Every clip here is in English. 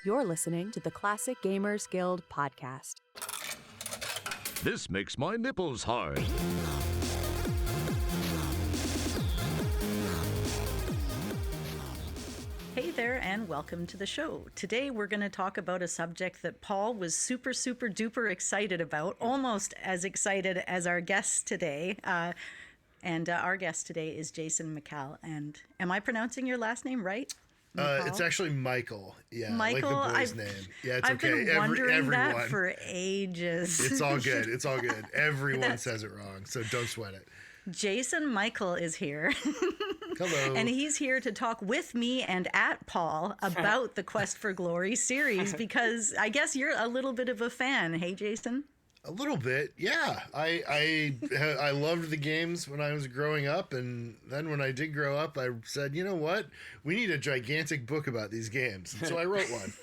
You're listening to the Classic Gamers Guild podcast. This makes my nipples hard. Hey there, and welcome to the show. Today we're going to talk about a subject that Paul was super duper excited about, almost as excited as our guest today. Our guest today is Jason Mical. And am I pronouncing your last name right? It's actually Mical. Yeah, Michael, like the boy's name. Yeah, it's I've okay. been wondering everyone. that for ages. It's all good. It's all good. Everyone says it wrong, so don't sweat it. Jason Mical is here. Hello. And he's here to talk with me and at Paul about the Quest for Glory series, because I guess you're a little bit of a fan. Hey, Jason? A little bit, yeah. I loved the games when I was growing up, and then when I did grow up, I said, you know what? We need a gigantic book about these games. And so I wrote one.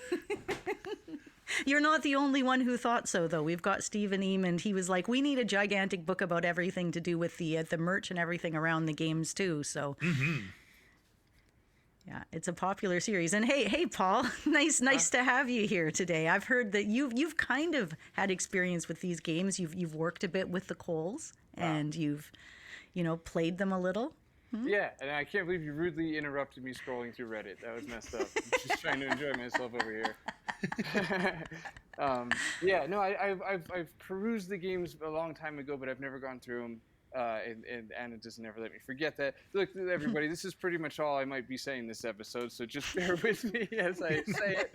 You're not the only one who thought so, though. We've got Stephen Eamon. He was like, we need a gigantic book about everything to do with the merch and everything around the games, too. So, yeah, it's a popular series. And hey, Paul, nice to have you here today. I've heard that you've kind of had experience with these games. You've worked a bit with the Coles, and you've, played them a little. Yeah, and I can't believe you rudely interrupted me scrolling through Reddit. That was messed up. I'm just trying to enjoy myself over here. I've perused the games a long time ago, but I've never gone through them. And Anna doesn't ever let me forget that. Look, everybody, this is pretty much all I might be saying this episode, so just bear with me as I say it.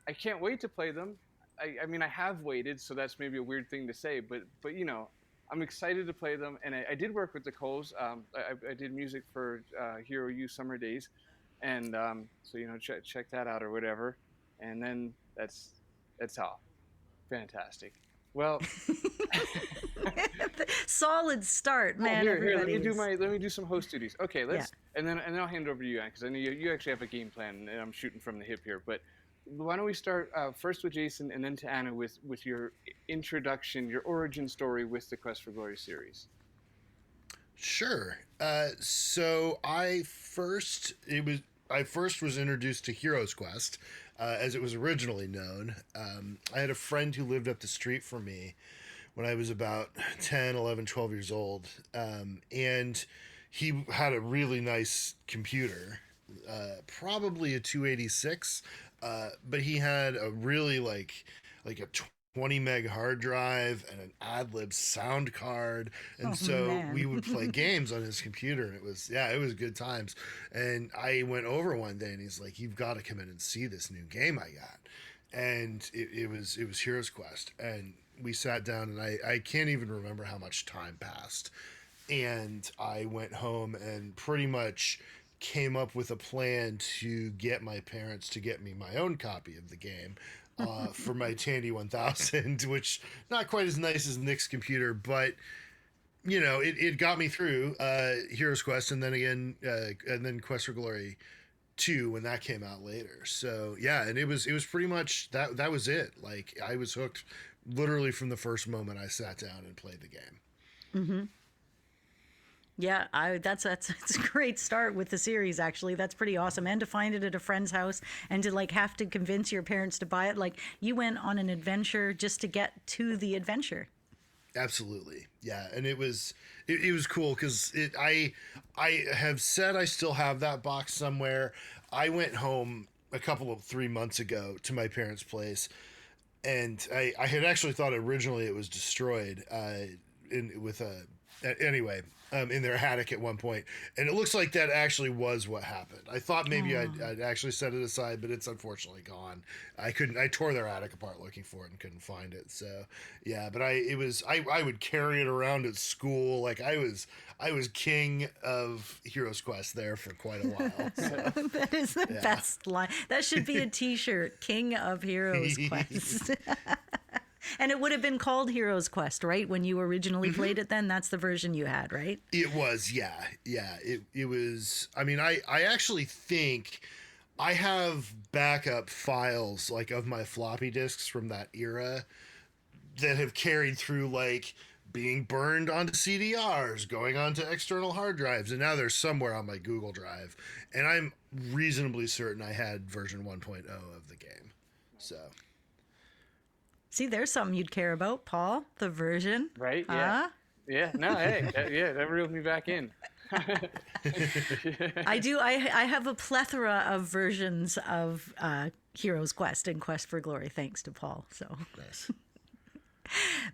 I can't wait to play them. I mean, I have waited, so that's maybe a weird thing to say, but I'm excited to play them, and I did work with the Coles. I did music for Hero U Summer Days, and so check that out or whatever. And then that's all. Fantastic. Well, solid start, man. Here, let me do some host duties. Okay, and then I'll hand it over to you, Anne, because I know you actually have a game plan, and I'm shooting from the hip here, but. Why don't we start first with Jason and then to Anna with your introduction, your origin story with the Quest for Glory series? Sure. So I first was introduced to Heroes Quest, as it was originally known. I had a friend who lived up the street from me when I was about 10, 11, 12 years old, and he had a really nice computer, probably a 286. But he had a really like a 20 meg hard drive and an ad-lib sound card, and we would play games on his computer, and it was good times. And I went over one day, and he's like, "You've got to come in and see this new game I got." And it was Heroes Quest, and we sat down, and I can't even remember how much time passed. And I went home and pretty much came up with a plan to get my parents to get me my own copy of the game for my Tandy 1000, which not quite as nice as Nick's computer, but it got me through Heroes Quest, and then again and then Quest for Glory 2 when that came out later. So yeah, and it was pretty much that was it. Like, I was hooked literally from the first moment I sat down and played the game. Mm-hmm. Yeah, that's a great start with the series, actually. That's pretty awesome. And to find it at a friend's house and to have to convince your parents to buy it. Like, you went on an adventure just to get to the adventure. Absolutely. Yeah. And it was cool because I have said I still have that box somewhere. I went home 3 months ago to my parents' place, and I had actually thought originally it was destroyed in their attic at one point, and it looks like that actually was what happened. I thought maybe I'd actually set it aside, but it's unfortunately gone. I tore their attic apart looking for it and couldn't find it. So yeah, but I would carry it around at school. Like, I was king of Heroes Quest there for quite a while. So. That is the best line. That should be a t-shirt, King of Heroes Quest. And it would have been called Heroes Quest, right? When you originally played it then? That's the version you had, right? It was, yeah. Yeah, it was. I mean, I actually think I have backup files, like, of my floppy disks from that era that have carried through, like, being burned onto CDRs, going onto external hard drives, and now they're somewhere on my Google Drive. And I'm reasonably certain I had version 1.0 of the game. So, See, there's something you'd care about, Paul. The version. Right? Huh? Yeah. No, hey, that reeled me back in. I do. I have a plethora of versions of Heroes Quest and Quest for Glory, thanks to Paul. So. nice.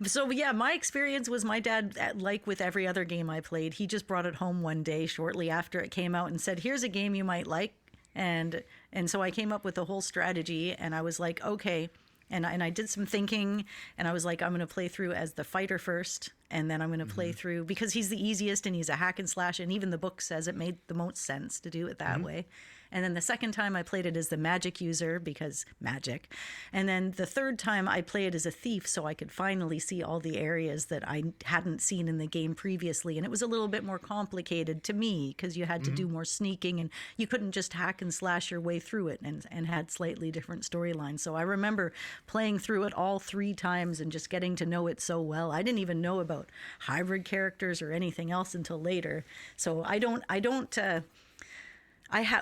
So yeah, my experience was my dad, like with every other game I played, he just brought it home one day shortly after it came out and said, "Here's a game you might like." And so I came up with a whole strategy, and I was like, okay. And I did some thinking, and I was like, I'm going to play through as the fighter first, and then I'm going to play through, because he's the easiest and he's a hack and slash, and even the book says it made the most sense to do it that way. And then the second time I played it as the magic user, because magic. And then the third time I played it as a thief, so I could finally see all the areas that I hadn't seen in the game previously. And it was a little bit more complicated to me, because you had to do more sneaking, and you couldn't just hack and slash your way through it, and had slightly different storylines. So I remember playing through it all 3 times and just getting to know it so well. I didn't even know about hybrid characters or anything else until later. So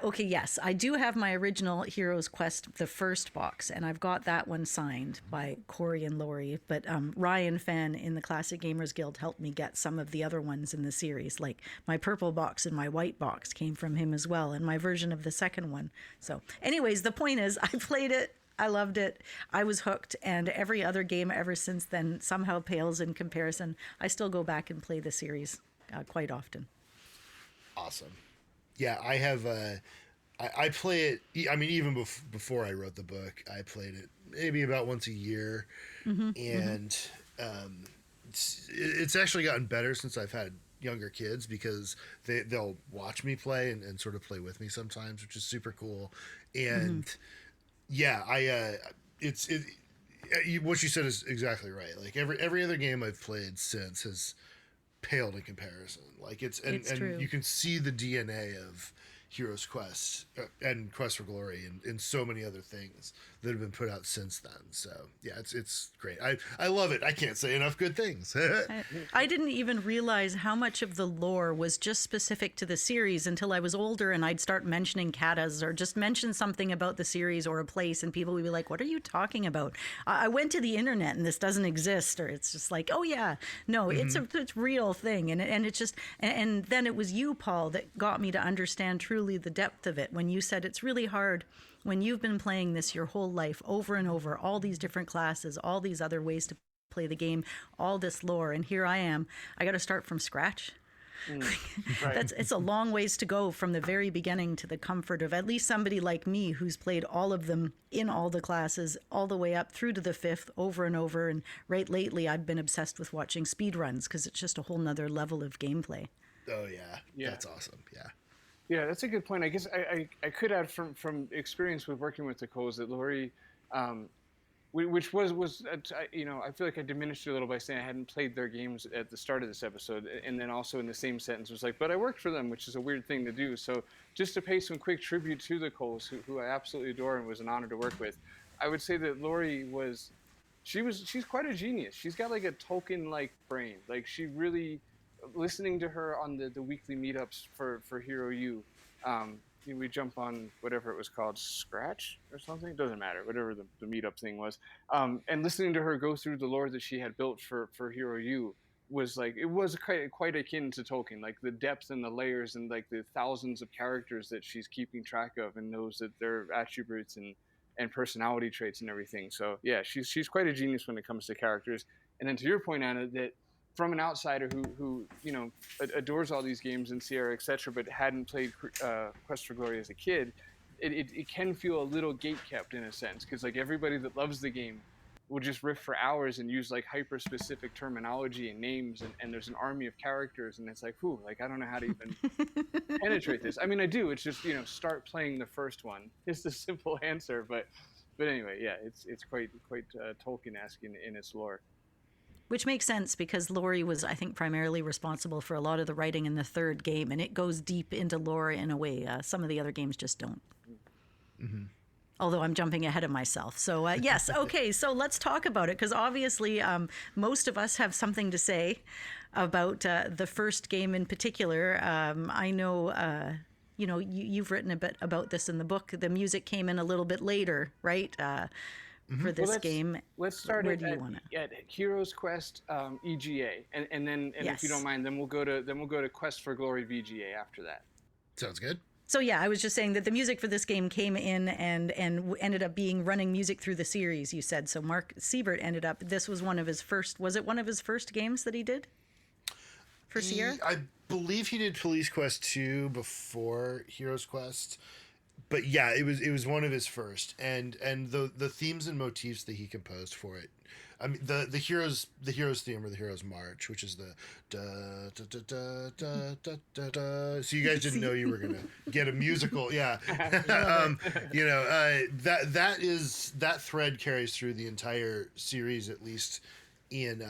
okay, yes, I do have my original Heroes Quest, the first box, and I've got that one signed by Corey and Lori. But Ryan Fenn in the Classic Gamers Guild helped me get some of the other ones in the series. Like my purple box and my white box came from him as well, and my version of the second one. So anyways, the point is, I played it. I loved it. I was hooked, and every other game ever since then somehow pales in comparison. I still go back and play the series quite often. Awesome. Yeah, I have. I play it. I mean, even before I wrote the book, I played it maybe about once a year, and it's actually gotten better since I've had younger kids, because they'll watch me play and sort of play with me sometimes, which is super cool. And yeah, what you said is exactly right. Like every other game I've played since has paled in comparison. Like it's true. you can see the DNA of Heroes Quest and Quest for Glory and so many other things that have been put out since then. So yeah, it's great. I love it. I can't say enough good things. I didn't even realize how much of the lore was just specific to the series until I was older, and I'd start mentioning katas or just mention something about the series or a place, and people would be like, "What are you talking about?" I went to the internet and this doesn't exist, or it's just like, "Oh yeah, no, it's a real thing," and it's just and then it was you, Paul, that got me to understand truly the depth of it when you said it's really hard when you've been playing this your whole life over and over, all these different classes, all these other ways to play the game, all this lore, and here I am. I got to start from scratch. Right. It's a long ways to go from the very beginning to the comfort of at least somebody like me who's played all of them in all the classes all the way up through to the 5th over and over. And right lately I've been obsessed with watching speed runs because it's just a whole nother level of gameplay. Oh yeah, that's awesome. Yeah. Yeah, that's a good point. I guess I could add from experience with working with the Coles that Lori, which was I feel like I diminished it a little by saying I hadn't played their games at the start of this episode, and then also in the same sentence was like, but I worked for them, which is a weird thing to do. So just to pay some quick tribute to the Coles, who I absolutely adore and was an honor to work with, I would say that Lori she's quite a genius. She's got like a Tolkien-like brain. Like she really, listening to her on the weekly meetups for Hero U, we jump on whatever it was called, Scratch or something, doesn't matter, whatever the meetup thing was, and listening to her go through the lore that she had built for Hero U was like, it was quite akin to Tolkien, like the depth and the layers and like the thousands of characters that she's keeping track of and knows that their attributes and personality traits and everything. So yeah, she's quite a genius when it comes to characters. And then to your point, Anna, that from an outsider who adores all these games and Sierra, etc., but hadn't played Quest for Glory as a kid, it can feel a little gatekept in a sense, because like everybody that loves the game will just riff for hours and use like hyper specific terminology and names, and there's an army of characters, and it's like, whew, like I don't know how to even penetrate this. I mean, I do. It's just start playing the first one is the simple answer. But anyway, yeah, it's quite Tolkien-esque in its lore. Which makes sense because Lori was, I think, primarily responsible for a lot of the writing in the third game, and it goes deep into lore in a way some of the other games just don't. although I'm jumping ahead of myself. So yes, okay, so let's talk about it, because obviously most of us have something to say about the first game in particular. I know, you've written a bit about this in the book. The music came in a little bit later, right, for this game. Let's start Where at, do you want to? at Heroes Quest EGA, and then if you don't Yes. mind, then we'll go to Quest for Glory VGA after that. Sounds good. So yeah, I was just saying that the music for this game came in and ended up being running music through the series, you said. So Mark Siebert ended up, this was one of his first, was it one of his first games that he did for Sierra? I believe he did Police Quest 2 before Heroes Quest. But yeah, it was one of his first, and the themes and motifs that he composed for it. I mean, the heroes theme, or the heroes march, which is the da da da da da da da da. So you guys didn't know you were gonna get a musical, yeah. That thread carries through the entire series, at least in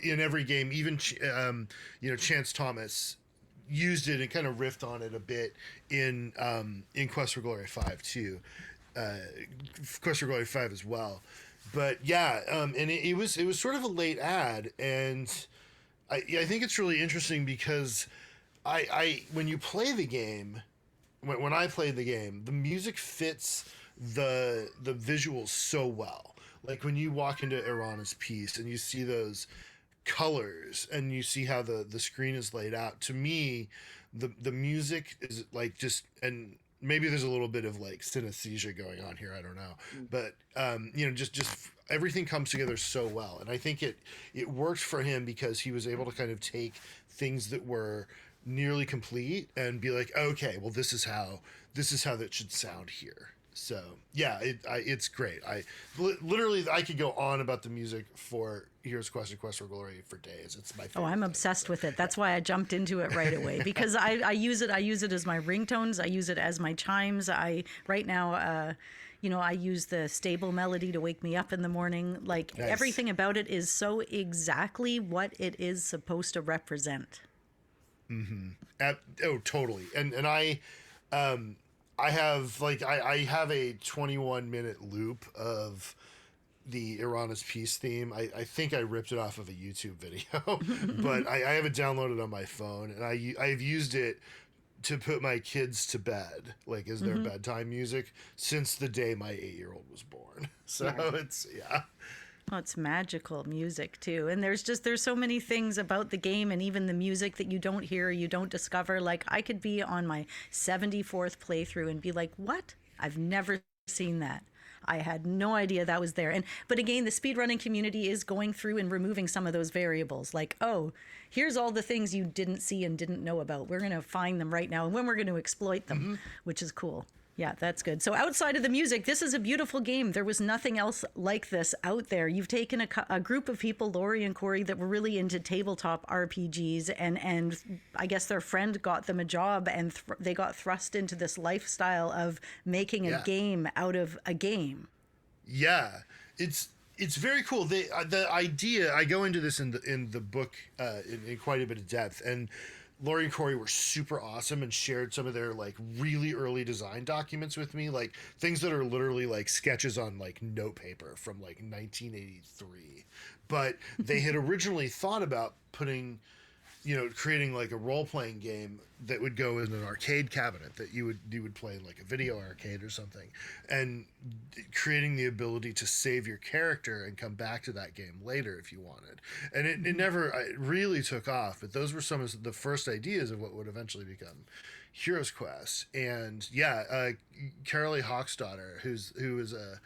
every game. Even Chance Thomas used it and kind of riffed on it a bit in Quest for Glory 5 too. Quest for Glory 5 as well. But yeah, and it was sort of a late ad, and I think it's really interesting because I when you play the game, when I played the game, the music fits the visuals so well. Like when you walk into Irana's piece and you see those colors and you see how the screen is laid out, to me the music is like just, and maybe there's a little bit of like synesthesia going on here, I don't know, but just everything comes together so well, and I think it worked for him because he was able to kind of take things that were nearly complete and be like, okay, well this is how that should sound here. So yeah, it's great. Literally I could go on about the music for Heroes Quest and Quest for Glory for days. It's my favorite. Oh, I'm obsessed with it. That's why I jumped into it right away, because I use it. I use it as my ringtones. I use it as my chimes. I use the stable melody to wake me up in the morning. Like Nice. Everything about it is so exactly what it is supposed to represent. Totally. And I have a 21-minute loop of the Irana's Peace theme. I think I ripped it off of a YouTube video, but I have it downloaded on my phone, and I've used it to put my kids to bed, like as their bedtime music, since the day my 8-year-old was born. So it's Well, it's magical music too. And there's so many things about the game and even the music that you don't hear, you don't discover. Like I could be on my 74th playthrough and be like, what? I've never seen that. I had no idea that was there. But again, the speedrunning community is going through and removing some of those variables. Like, oh, here's all the things you didn't see and didn't know about. We're going to find them right now, and when we're going to exploit them, which is cool. Yeah, that's good. So outside of the music, this is a beautiful game. There was nothing else like this out there. You've taken a group of people, Lori and Corey, that were really into tabletop RPGs, and I guess their friend got them a job, and they got thrust into this lifestyle of making a game out of a game. Yeah, it's very cool. The idea, I go into this in the book in quite a bit of depth, and Lori and Corey were super awesome and shared some of their like really early design documents with me, like things that are literally like sketches on like note paper from like 1983. But they had originally thought about creating like a role-playing game that would go in an arcade cabinet that you would play in like a video arcade or something, and creating the ability to save your character and come back to that game later if you wanted. And it never really took off, but those were some of the first ideas of what would eventually become Heroes Quest. And Carolee Hawksdaughter, who is a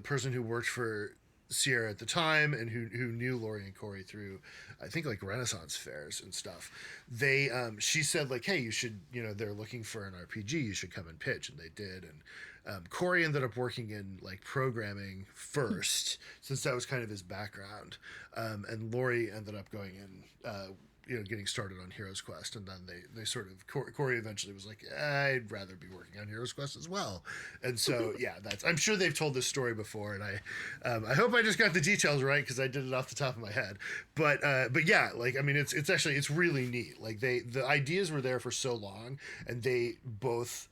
person who worked for Sierra at the time and who knew Lori and Corey through, I think, like Renaissance fairs and stuff. She said like, hey, you should, they're looking for an RPG, you should come and pitch, and they did. And Corey ended up working in like programming first, since that was kind of his background, and Lori ended up going in getting started on Heroes Quest, and then they sort of, Corey eventually was like, I'd rather be working on Heroes Quest as well. And so I'm sure they've told this story before, and I hope I just got the details right, because I did it off the top of my head. But yeah, like, I mean, it's really neat. Like the ideas were there for so long, and they both,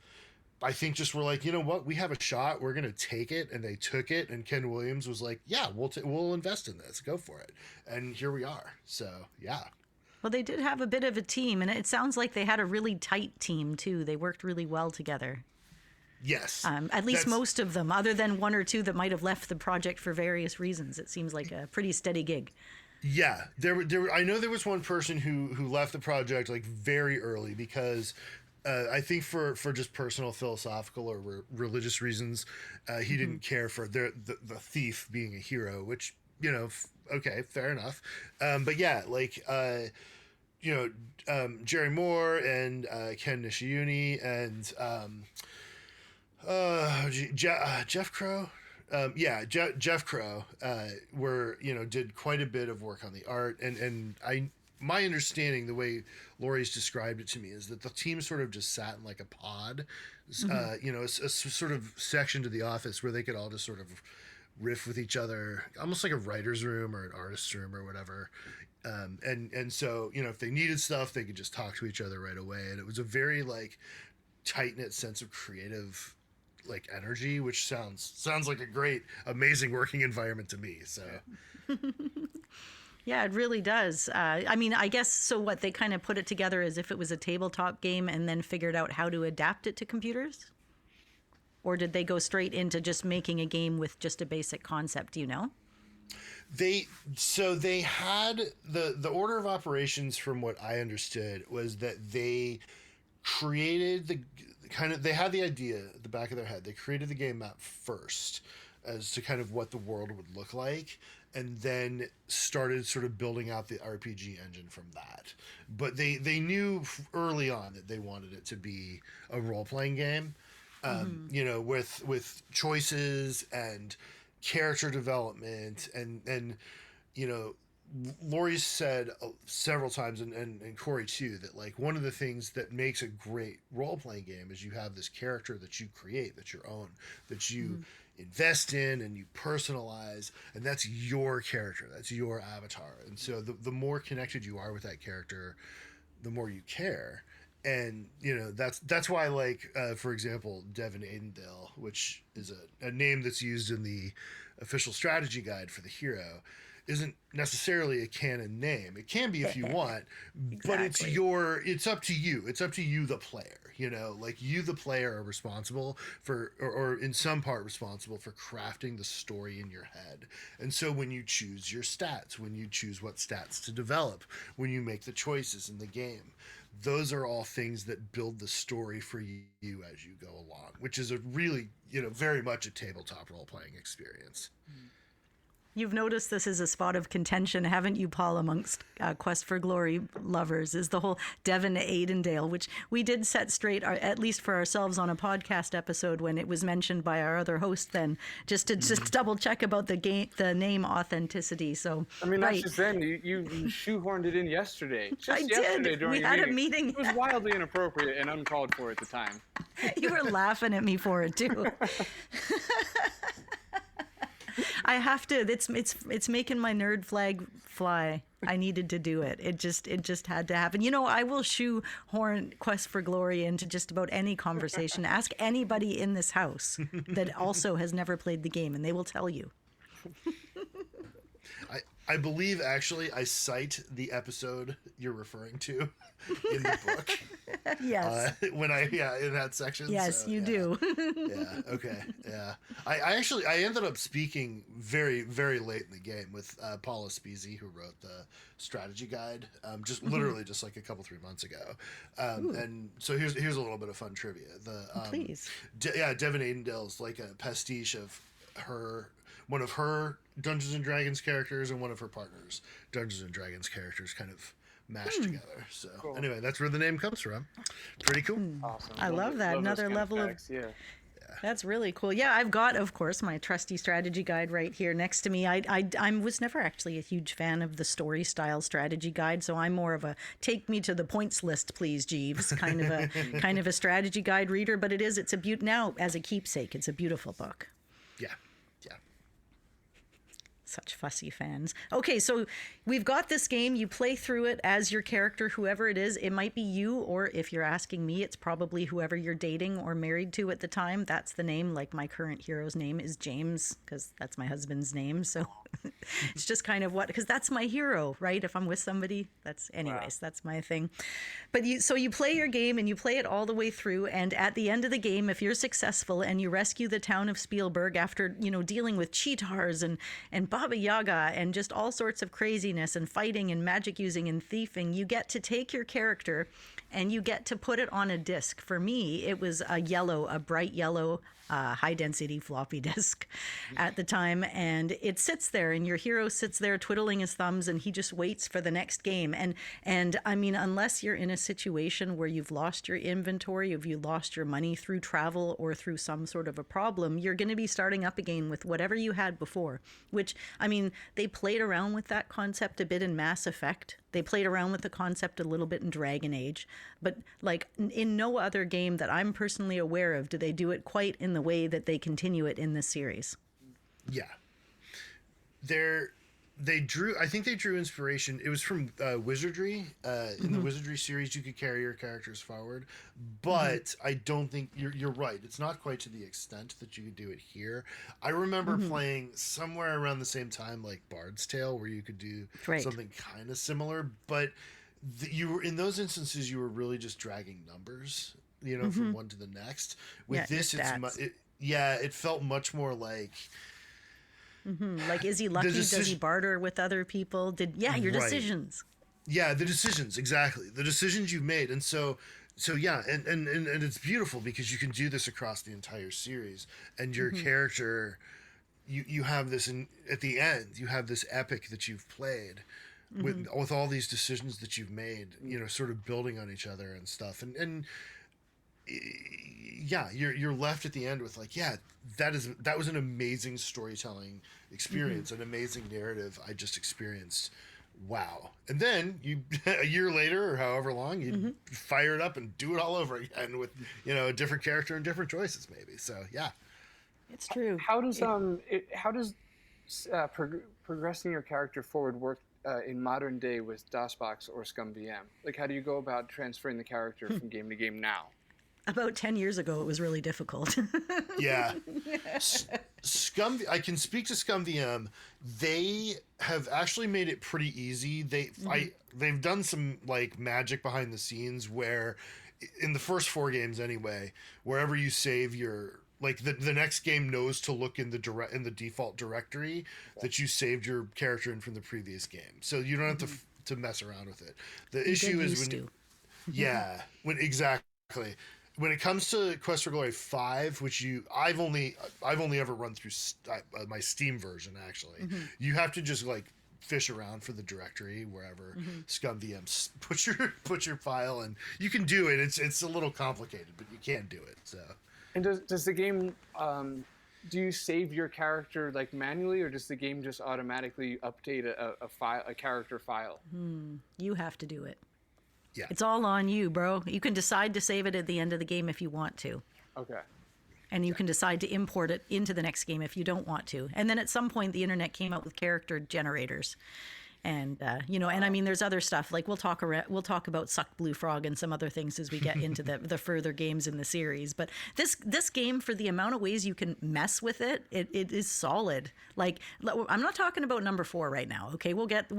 I think just were like, you know what, we have a shot, we're gonna take it, and they took it. And Ken Williams was like, yeah, we'll invest in this, go for it, and here we are. So yeah. Well, they did have a bit of a team, and it sounds like they had a really tight team too. They worked really well together. Yes. At least most of them, other than one or two that might have left the project for various reasons. It seems like a pretty steady gig. Yeah, I know there was one person who left the project like very early because I think for just personal philosophical or religious reasons, he didn't care for the thief being a hero, which, okay, fair enough. But yeah, like Jerry Moore and Ken Nishiuni and Jeff Crow. Jeff Crow did quite a bit of work on the art, and my understanding, the way Laurie's described it to me, is that the team sort of just sat in like a pod, a sort of section to the office where they could all just sort of riff with each other, almost like a writer's room or an artist's room or whatever. And so, if they needed stuff, they could just talk to each other right away. And it was a very like tight-knit sense of creative like energy, which sounds like a great, amazing working environment to me. So yeah, it really does. I mean, I guess so. What they kind of put it together as if it was a tabletop game, and then figured out how to adapt it to computers. Or did they go straight into just making a game with just a basic concept? Do you know? They had the order of operations, from what I understood, was that they created they had the idea at the back of their head. They created the game map first as to kind of what the world would look like, and then started sort of building out the RPG engine from that. But they knew early on that they wanted it to be a role-playing game, with choices and character development and Laurie said several times, and Corey too, that like one of the things that makes a great role-playing game is you have this character that you create, that's your own, that you invest in and you personalize, and that's your character, that's your avatar. And so the more connected you are with that character, the more you care. And that's why, like for example, Devin Aidendale, which is a name that's used in the official strategy guide for the hero, isn't necessarily a canon name. It can be if you want, but it's up to you. It's up to you, the player. Like you, the player, are responsible for, or in some part responsible for crafting the story in your head. And so when you choose your stats, when you choose what stats to develop, when you make the choices in the game, those are all things that build the story for you as you go along, which is a really, very much a tabletop role-playing experience. You've noticed this is a spot of contention, haven't you, Paul, amongst Quest for Glory lovers, is the whole Devin Aidendale, which we did set straight, at least for ourselves, on a podcast episode when it was mentioned by our other host then, just to just double check about the name authenticity. So I mean, not just then, you shoehorned it in yesterday. Yesterday did. We had a meeting. It was wildly inappropriate and uncalled for at the time. You were laughing at me for it, too. I have to. It's making my nerd flag fly. I needed to do it. It just had to happen. I will shoehorn Quest for Glory into just about any conversation. Ask anybody in this house that also has never played the game, and they will tell you. I believe, actually, I cite the episode you're referring to in the book. Yes. In that section. Yes, so, you do. Yeah. Okay. Yeah. I ended up speaking very, very late in the game with Paula Spizzi, who wrote the strategy guide, just literally just like a couple 3 months ago. And so here's a little bit of fun trivia. Please. Devin Aidendale's like a pastiche of one of her Dungeons and Dragons characters and one of her partners' Dungeons and Dragons characters kind of mashed together. So anyway, that's where the name comes from. Pretty cool. Awesome. I love that. Another level of yeah. That's really cool. Yeah, I've got, of course, my trusty strategy guide right here next to me. I was never actually a huge fan of the story style strategy guide, so I'm more of a take me to the points list, please, Jeeves, kind of a strategy guide reader. But it's now as a keepsake, it's a beautiful book. Yeah. Such fussy fans. Okay, so we've got this game. You play through it as your character, whoever it is. It might be you, or if you're asking me, it's probably whoever you're dating or married to at the time. That's the name. Like my current hero's name is James, because that's my husband's name. So it's just kind of because that's my hero, right? If I'm with somebody, that's my thing. But you play your game and you play it all the way through. And at the end of the game, if you're successful and you rescue the town of Spielberg after, dealing with cheetars and Baba Yaga and just all sorts of craziness and fighting and magic using and thieving, you get to take your character and you get to put it on a disc. For me, it was a bright yellow high density floppy disk at the time, and it sits there and your hero sits there twiddling his thumbs and he just waits for the next game. And I mean, unless you're in a situation where you've lost your inventory, if you lost your money through travel or through some sort of a problem, you're going to be starting up again with whatever you had before, which, I mean, they played around with that concept a bit in Mass Effect. They played around with the concept a little bit in Dragon Age, but like in no other game that I'm personally aware of do they do it quite in the way that they continue it in this series. Yeah. I think they drew inspiration. It was from Wizardry. In the Wizardry series, you could carry your characters forward, but I don't think you're right. It's not quite to the extent that you could do it here. I remember playing somewhere around the same time, like Bard's Tale, where you could do something kind of similar, but you were in those instances you were really just dragging numbers, from one to the next. With this, it felt much more like. Like, is he lucky? Does he barter with other people? Your decisions. Yeah, the decisions, exactly. The decisions you've made. And so yeah, and it's beautiful because you can do this across the entire series. And your character, you have this, at the end, you have this epic that you've played with all these decisions that you've made, sort of building on each other and stuff. And yeah, you're left at the end with like, yeah, that was an amazing storytelling experience, an amazing narrative I just experienced. Wow. And then a year later or however long, you fire it up and do it all over again with, a different character and different choices maybe. So yeah. It's true. How does progressing your character forward work in modern day with DOSBox or ScumVM? Like, how do you go about transferring the character from game to game now? About 10 years ago, it was really difficult. Yeah. I can speak to ScumVM. They have actually made it pretty easy. They've done some like magic behind the scenes where in the first 4 games anyway, wherever you save your the next game knows to look in the default directory that you saved your character in from the previous game. So you don't have to mess around with it. The issue is exactly. When it comes to Quest for Glory 5, which I've only ever run through my Steam version actually. You have to just like fish around for the directory wherever ScumVM put your file, and you can do it. It's a little complicated, but you can do it. So. And does the game do you save your character like manually, or does the game just automatically update a character file? You have to do it. Yeah. It's all on you, bro. You can decide to save it at the end of the game if you want to. Okay. And you can decide to import it into the next game if you don't want to. And then at some point, the internet came out with character generators. And, and I mean, there's other stuff. Like we'll talk about Suck Blue Frog and some other things as we get into the further games in the series. But this game, for the amount of ways you can mess with it, it is solid. Like, I'm not talking about number 4 right now. Okay, we'll get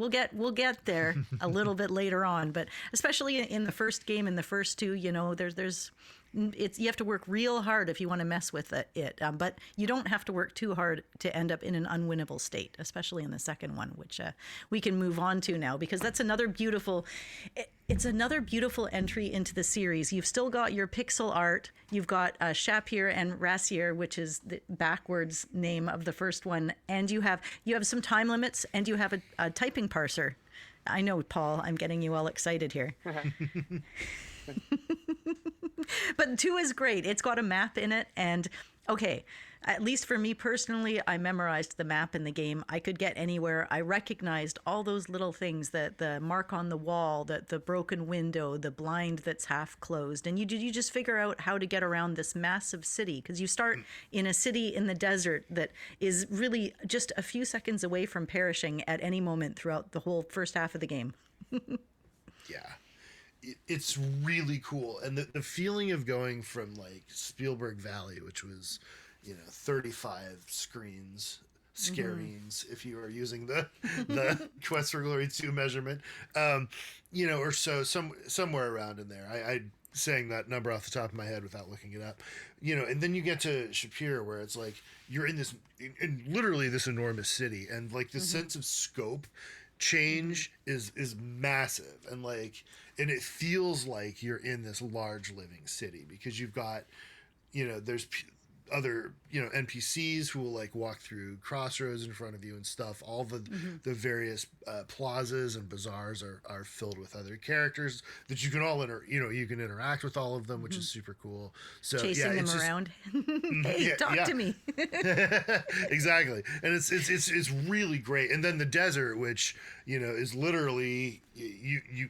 there a little bit later on. But especially in the first game, in the first 2, there's. You have to work real hard if you want to mess with it, but you don't have to work too hard to end up in an unwinnable state, especially in the second one, which we can move on to now, because that's another beautiful. It's another beautiful entry into the series. You've still got your pixel art. You've got Shapir and Rassier, which is the backwards name of the first one, and you have some time limits, and you have a typing parser. I know, Paul, I'm getting you all excited here. But 2 is great. It's got a map in it, and Okay, at least for me personally, I memorized the map in the game. I could get anywhere. I recognized all those little things, the mark on the wall, the broken window, the blind that's half closed. And you just figure out how to get around this massive city, because you start in a city in the desert that is really just a few seconds away from perishing at any moment throughout the whole first half of the game. Yeah. It's really cool. And the feeling of going from like Spielberg Valley, which was, 35 screens, scarines, if you are using the Quest for Glory 2 measurement, or so, somewhere around in there. I saying that number off the top of my head without looking it up, and then you get to Shapir, where it's like you're in literally this enormous city, and like the sense of scope change is massive, and it feels like you're in this large living city, because you've got there's other NPCs who will like walk through crossroads in front of you and stuff. All the various plazas and bazaars are filled with other characters that you can all you can interact with all of them, which is super cool. So Chasing them around. Hey, talk to me. Exactly. And it's really great. And then the desert, which is literally you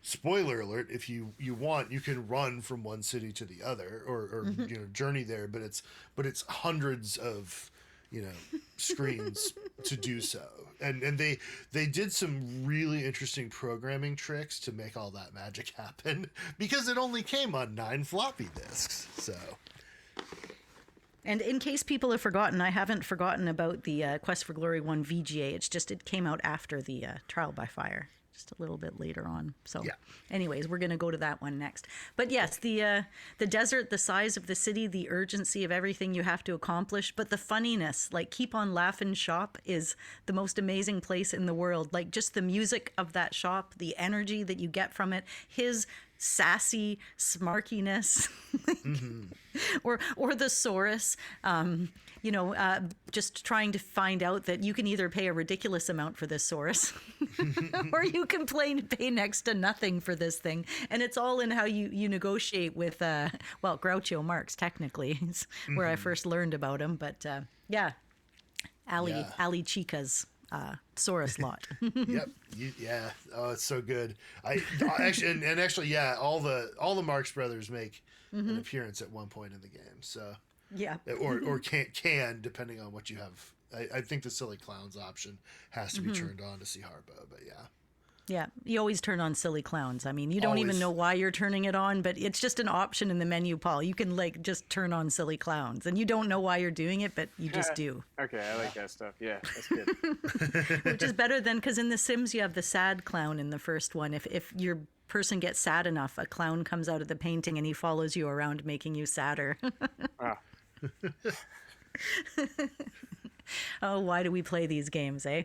spoiler alert, if you want, you can run from one city to the other, or journey there, but it's hundreds of screens to do so. And they did some really interesting programming tricks to make all that magic happen, because it only came on 9 floppy disks. So, and in case people have forgotten, I haven't forgotten about the Quest for Glory 1 VGA. It's just it came out after the Trial by Fire, just a little bit later on. So anyways, we're going to go to that one next. But yes, the desert, the size of the city, the urgency of everything you have to accomplish, but the funniness, like Keep on Laughin' shop is the most amazing place in the world. Like just the music of that shop, the energy that you get from it, his sassy smarkiness, or the Saurus, just trying to find out that you can either pay a ridiculous amount for this Saurus or you can pay next to nothing for this thing. And it's all in how you negotiate with, Groucho Marx, technically, is where I first learned about him. But Ali Chica's Saurus lot. Yep. Yeah. Oh, it's so good. I actually, all the Marx Brothers make an appearance at one point in the game. So yeah, or can depending on what you have. I think the Silly Clowns option has to be turned on to see Harpo, but yeah. Yeah, you always turn on Silly Clowns. I mean, you don't even know why you're turning it on, but it's just an option in the menu, Paul. You can just turn on Silly Clowns, and you don't know why you're doing it, but you just do. Okay, I like that stuff. Yeah, that's good. Which is better than, because in The Sims you have the sad clown in the first one. If your person gets sad enough, a clown comes out of the painting and he follows you around, making you sadder. Wow. Oh, why do we play these games, eh?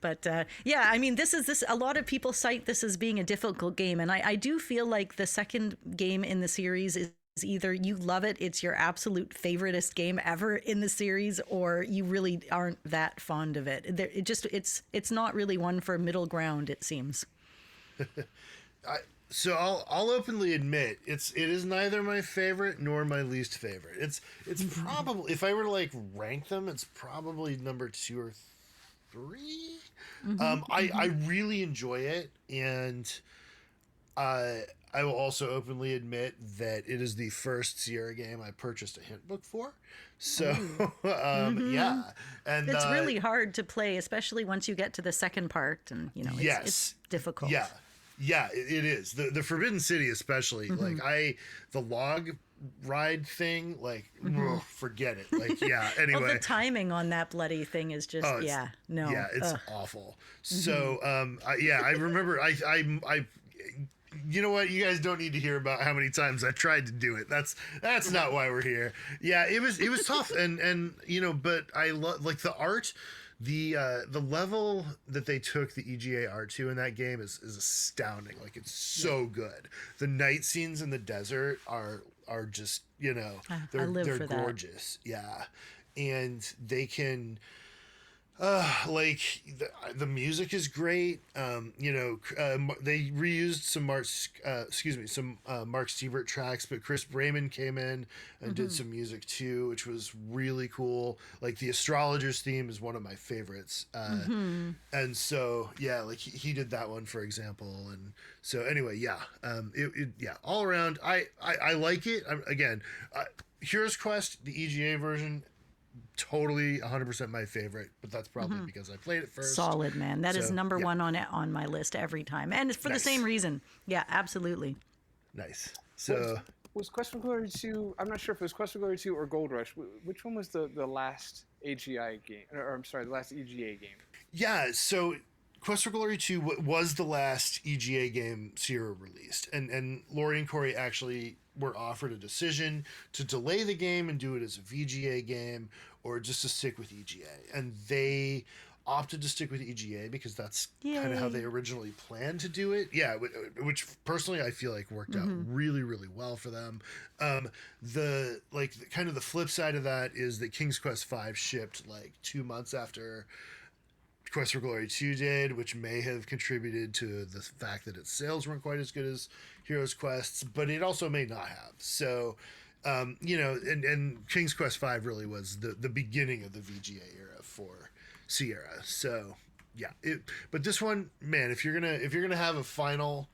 But I mean, this. A lot of people cite this as being a difficult game, and I do feel like the second game in the series is either you love it, it's your absolute favoriteest game ever in the series, or you really aren't that fond of it. It's not really one for middle ground, it seems. So I'll openly admit it is neither my favorite nor my least favorite. It's probably, if I were to rank them, it's probably number 2 or 3. I really enjoy it, and I will also openly admit that it is the first Sierra game I purchased a hint book for. So yeah, and it's really hard to play, especially once you get to the second part, and it's difficult. Yeah, it is. The Forbidden City especially, the log ride thing, forget it. Anyway. Well, the timing on that bloody thing is just, it's awful. So, I remember I you know what? You guys don't need to hear about how many times I tried to do it. That's not why we're here. Yeah, it was tough, and but I love the art. The level that they took the EGA art to in that game is astounding. It's so good. The night scenes in the desert are just they're for gorgeous. That. Yeah, and they can. Like the music is great. They reused some Mark Siebert tracks, but Chris Brayman came in and did some music too, which was really cool. Like the Astrologer's theme is one of my favorites. And so yeah, like he did that one, for example. And so anyway, yeah, all around, I like it. Heroes Quest, the EGA version, totally 100% my favorite, but that's probably because I played it first. Solid, man. That is number one on my list every time, and for the same reason. Yeah, absolutely. Nice. So was Quest for Glory 2, I'm not sure if it was Quest for Glory 2 or Gold Rush. Which one was the last AGI game? Or I'm sorry, the last EGA game? Yeah, so Quest for Glory 2 was the last EGA game Sierra released. And Lori and Corey actually were offered a decision to delay the game and do it as a VGA game or just to stick with EGA. And they opted to stick with EGA because that's kind of how they originally planned to do it. Yeah, which personally I feel like worked out really, really well for them. The flip side of that is that King's Quest V shipped like 2 months after Quest for Glory 2 did, which may have contributed to the fact that its sales weren't quite as good as Heroes Quest's, but it also may not have. So, and King's Quest V really was the beginning of the VGA era for Sierra. So, yeah. But this one, man, if you're gonna have a final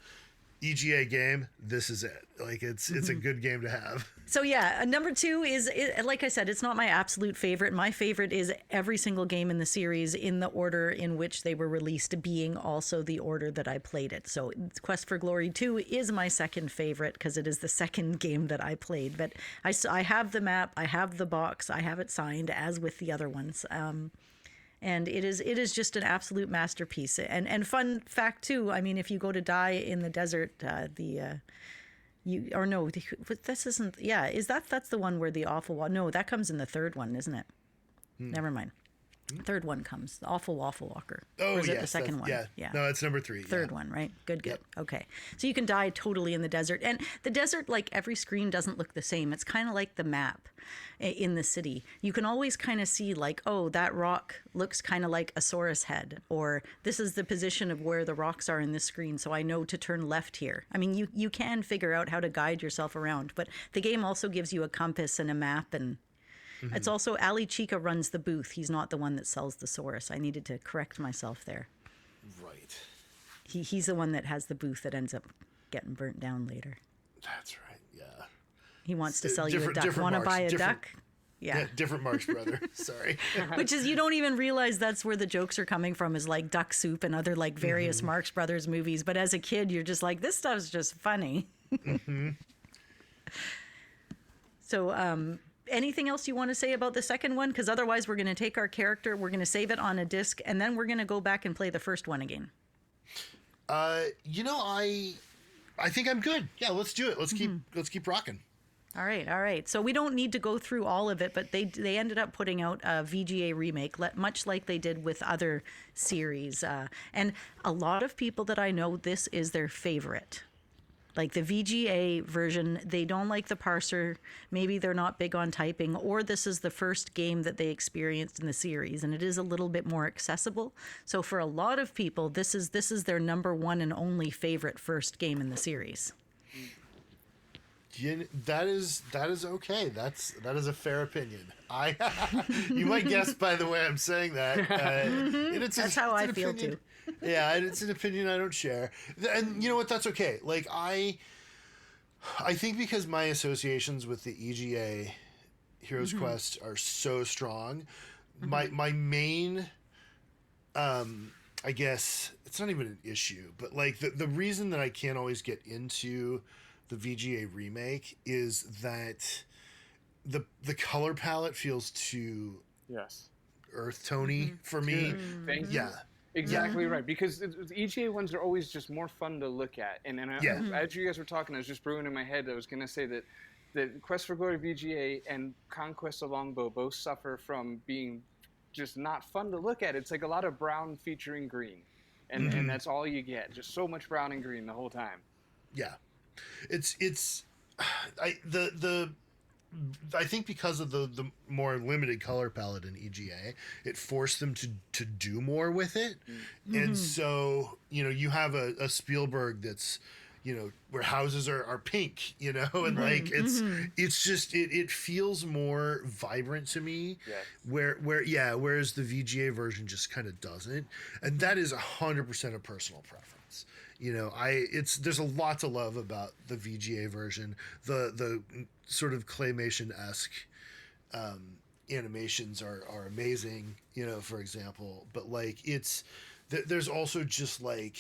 EGA game, this is it. Like it's a good game to have. So yeah, number 2 is, like I said, it's not my absolute favorite. My favorite is every single game in the series in the order in which they were released, being also the order that I played it. So Quest for Glory 2 is my second favorite because it is the second game that I played. But I have the map, I have the box, I have it signed as with the other ones. And it is just an absolute masterpiece. And fun fact too, I mean, if you go to die in the desert, that's the one where the awful, no, that comes in the third one, isn't it? Never mind. Third one comes, the awful waffle walker. Oh, or is yes, it the second one? Yeah. No, it's number 3. Third one, right? Good. Yep. Okay. So you can die totally in the desert. And the desert, like every screen doesn't look the same. It's kind of like the map in the city. You can always kind of see like, oh, that rock looks kind of like a Saurus head, or this is the position of where the rocks are in this screen, so I know to turn left here. I mean, you can figure out how to guide yourself around, but the game also gives you a compass and a map, and it's also Ali Chica runs the booth. He's not the one that sells the Saurus. I needed to correct myself there. Right. He's the one that has the booth that ends up getting burnt down later. That's right. Yeah. He wants to sell you a duck. Want to buy a duck? Yeah. Different Marx brother. Sorry. Which is, you don't even realize that's where the jokes are coming from, is like Duck Soup and other like various Marx Brothers movies. But as a kid, you're just like, this stuff's just funny. So, anything else you want to say about the second one? Because otherwise we're going to take our character, we're going to save it on a disc, and then we're going to go back and play the first one again. I think I'm good. Yeah, let's do it. Let's keep rocking. All right. So we don't need to go through all of it, but they ended up putting out a VGA remake, much like they did with other series. And a lot of people that I know, this is their favorite. Like the VGA version, they don't like the parser. Maybe they're not big on typing, or this is the first game that they experienced in the series, and it is a little bit more accessible. So for a lot of people, this is their number one and only favorite first game in the series. That is okay. That is a fair opinion. You might guess by the way I'm saying that. That's how I feel too. Yeah, it's an opinion I don't share, and you know what? That's okay. Like I think because my associations with the EGA Heroes Quest are so strong, my main, I guess it's not even an issue, but like the reason that I can't always get into the VGA remake is that the color palette feels too earth tony for me. Thank you. Yeah. Exactly right, because the EGA ones are always just more fun to look at. And as you guys were talking, I was just brewing in my head, I was going to say that Quest for Glory VGA and Conquest of Longbow both suffer from being just not fun to look at. It's like a lot of brown featuring green. And that's all you get, just so much brown and green the whole time. Yeah. The I think because of the more limited color palette in EGA, it forced them to do more with it. And so, you have a Spielberg that's, where houses are pink, and like it's just it feels more vibrant to me. Yes. Whereas the VGA version just kind of doesn't. And that is 100% a personal preference. There's a lot to love about the VGA version. The sort of claymation-esque animations are amazing, for example. But like there's also just like,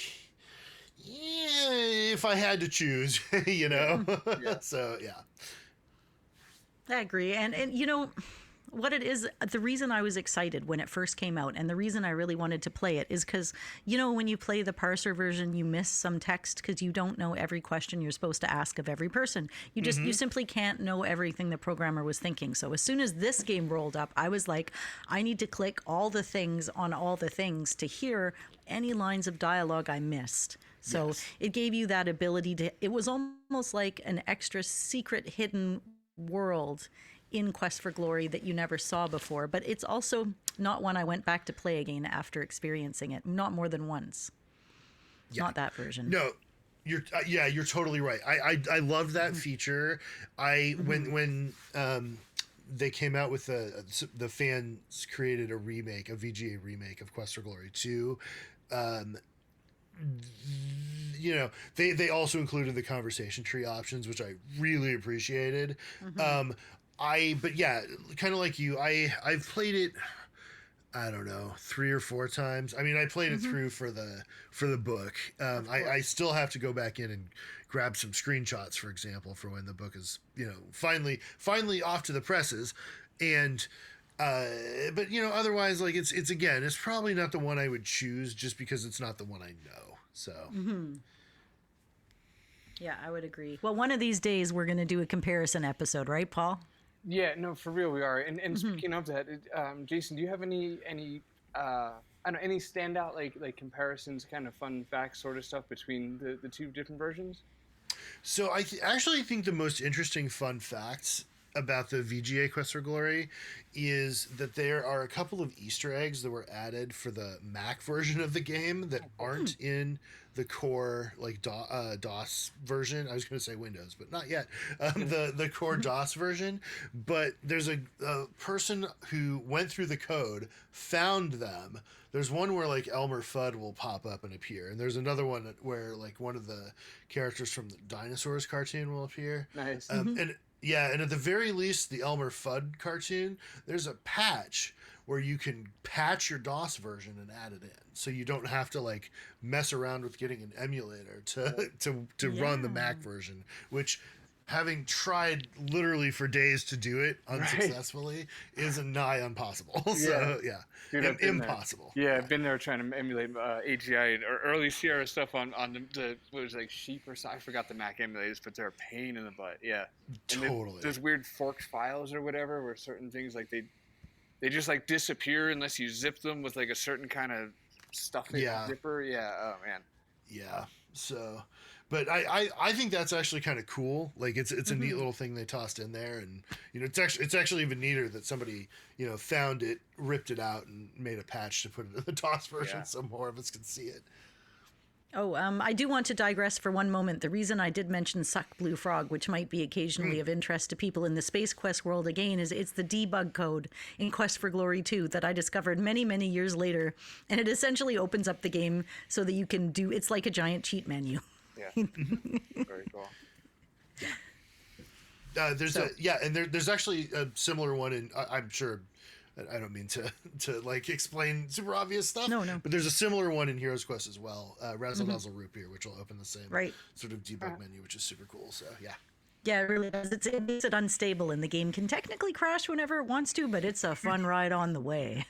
if I had to choose, Yeah. So yeah. I agree. And what it is, the reason I was excited when it first came out and the reason I really wanted to play it is because, when you play the parser version, you miss some text because you don't know every question you're supposed to ask of every person. You simply can't know everything the programmer was thinking. So as soon as this game rolled up, I was like, I need to click all the things on all the things to hear any lines of dialogue I missed. So it gave you that ability it was almost like an extra secret hidden world in Quest for Glory that you never saw before, but it's also not one I went back to play again after experiencing it, not more than once. Yeah. Not that version. No, you're totally right. I loved that feature. When they came out with the fans created a VGA remake of Quest for Glory 2. They also included the conversation tree options, which I really appreciated. But yeah, kind of like you, I've played it, I don't know, 3 or 4 times. I mean, I played it through for the book. I still have to go back in and grab some screenshots, for example, for when the book is, finally off to the presses. And but otherwise, like it's probably not the one I would choose just because it's not the one I know. So Yeah, I would agree. Well, one of these days we're going to do a comparison episode, right, Paul? Yeah, no, for real, we are. And speaking of that, Jason, do you have any I don't know, any standout like comparisons, kind of fun facts, sort of stuff between the two different versions? So I actually think the most interesting fun facts about the VGA Quest for Glory is that there are a couple of Easter eggs that were added for the Mac version of the game that aren't in the core like DOS version. I was going to say Windows, but not yet. The core DOS version. But there's a person who went through the code, found them. There's one where like Elmer Fudd will pop up and appear, and there's another one where like one of the characters from the Dinosaurs cartoon will appear. Nice. And at the very least, the Elmer Fudd cartoon, there's a patch where you can patch your DOS version and add it in, so you don't have to like mess around with getting an emulator to run the Mac version. Which, having tried literally for days to do it unsuccessfully, is a nigh impossible. So Dude, impossible. I've been there trying to emulate AGI or early Sierra stuff on the what was it, like Sheep or something. I forgot the Mac emulators, but they're a pain in the butt. Yeah, Totally. There's weird forked files or whatever where certain things like they just like disappear unless you zip them with like a certain kind of stuffing zipper. Yeah. Oh man. Yeah. So, but I think that's actually kind of cool. Like it's a neat little thing they tossed in there, and it's actually even neater that somebody found it, ripped it out, and made a patch to put it in the DOS version so more of us can see it. Oh, I do want to digress for one moment. The reason I did mention Suck Blue Frog, which might be occasionally of interest to people in the Space Quest world again, is it's the debug code in Quest for Glory 2 that I discovered many, many years later. And it essentially opens up the game so that you can it's like a giant cheat menu. Yeah. Very cool. There's actually a similar one in, I'm sure, I don't mean to like explain super obvious stuff. No. But there's a similar one in Heroes Quest as well, Razzle Dazzle Root Beer, which will open the same sort of debug menu, which is super cool. So yeah. Yeah, it really does. It makes it unstable, and the game can technically crash whenever it wants to, but it's a fun ride on the way.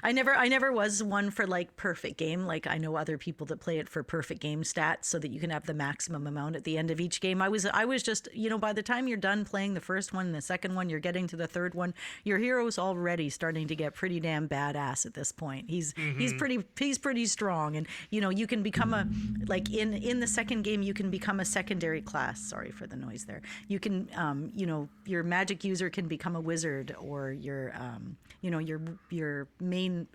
I never was one for like perfect game. Like I know other people that play it for perfect game stats so that you can have the maximum amount at the end of each game. I was just, by the time you're done playing the first one and the second one, you're getting to the third one, your hero's already starting to get pretty damn badass at this point. He's pretty strong, and you can become like in the second game you can become a secondary class. Sorry for the noise there. You can your magic user can become a wizard, or your main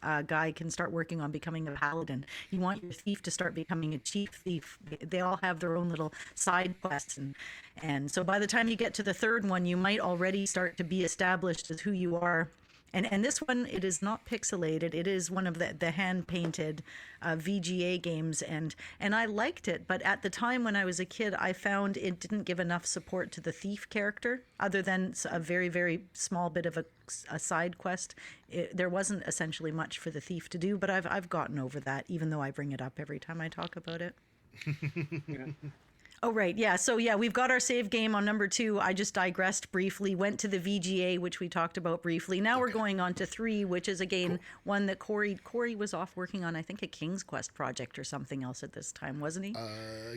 guy can start working on becoming a paladin. You want your thief to start becoming a chief thief. They all have their own little side quests, and so by the time you get to the third one, you might already start to be established as who you are. And this one, it is not pixelated. It is one of the hand painted VGA games, and I liked it. But at the time when I was a kid, I found it didn't give enough support to the thief character, other than a very, very small bit of a side quest. There wasn't essentially much for the thief to do. But I've gotten over that, even though I bring it up every time I talk about it. Yeah. Oh, right. Yeah. So, yeah, we've got our save game on number 2. I just digressed briefly, went to the VGA, which we talked about briefly. Now we're going on to 3, which is, again, one that Corey was off working on, I think, a King's Quest project or something else at this time, wasn't he?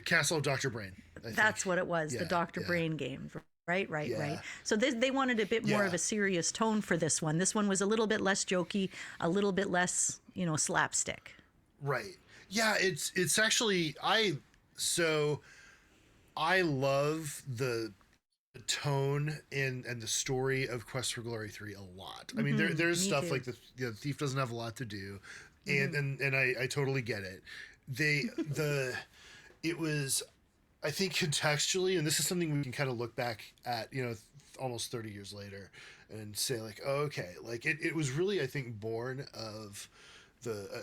Castle of Dr. Brain. That's what it was, the Dr. Brain game. Right. So they wanted a bit more of a serious tone for this one. This one was a little bit less jokey, a little bit less, slapstick. Right. Yeah, it's actually, I love the tone and the story of Quest for Glory 3 a lot. I mean, there's stuff too. like the thief doesn't have a lot to do, and I totally get it. It was, I think, contextually, and this is something we can kind of look back at, almost 30 years later, and say like, oh, okay, like it was really, I think, born of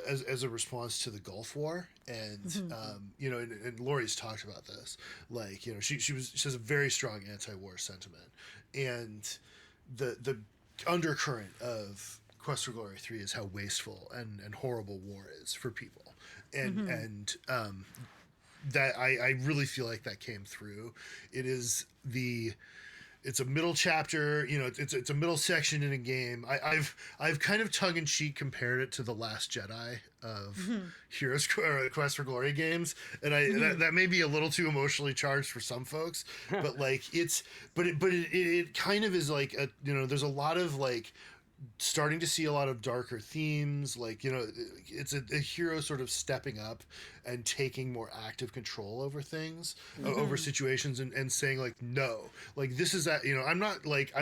as a response to the Gulf War, and and Laurie's talked about this, like, she has a very strong anti-war sentiment, and the undercurrent of Quest for Glory 3 is how wasteful and horrible war is for people, and that I really feel like that came through. It's a middle chapter, it's a middle section in a game. I've kind of tongue in cheek compared it to The Last Jedi of Quest for Glory games, and that may be a little too emotionally charged for some folks, but like it kind of is like there's a lot of like starting to see a lot of darker themes, like it's a hero sort of stepping up and taking more active control over things, over situations, and saying like, no, like this is that, I'm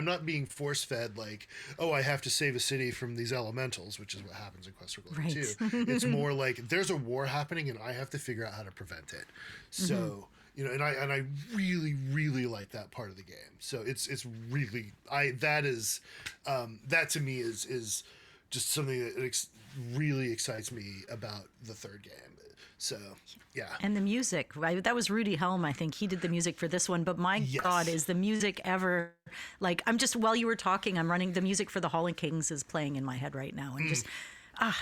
not being force fed like, oh, I have to save a city from these elementals, which is what happens in Quest for Glory 2. It's more like there's a war happening and I have to figure out how to prevent it. So and I really, really like that part of the game. So it's really, that to me is just something that really excites me about the third game. So yeah. And the music, right? That was Rudy Helm, I think. He did the music for this one. But my God, is the music ever, like, while you were talking, I'm running, the music for the Hall of Kings is playing in my head right now. And just,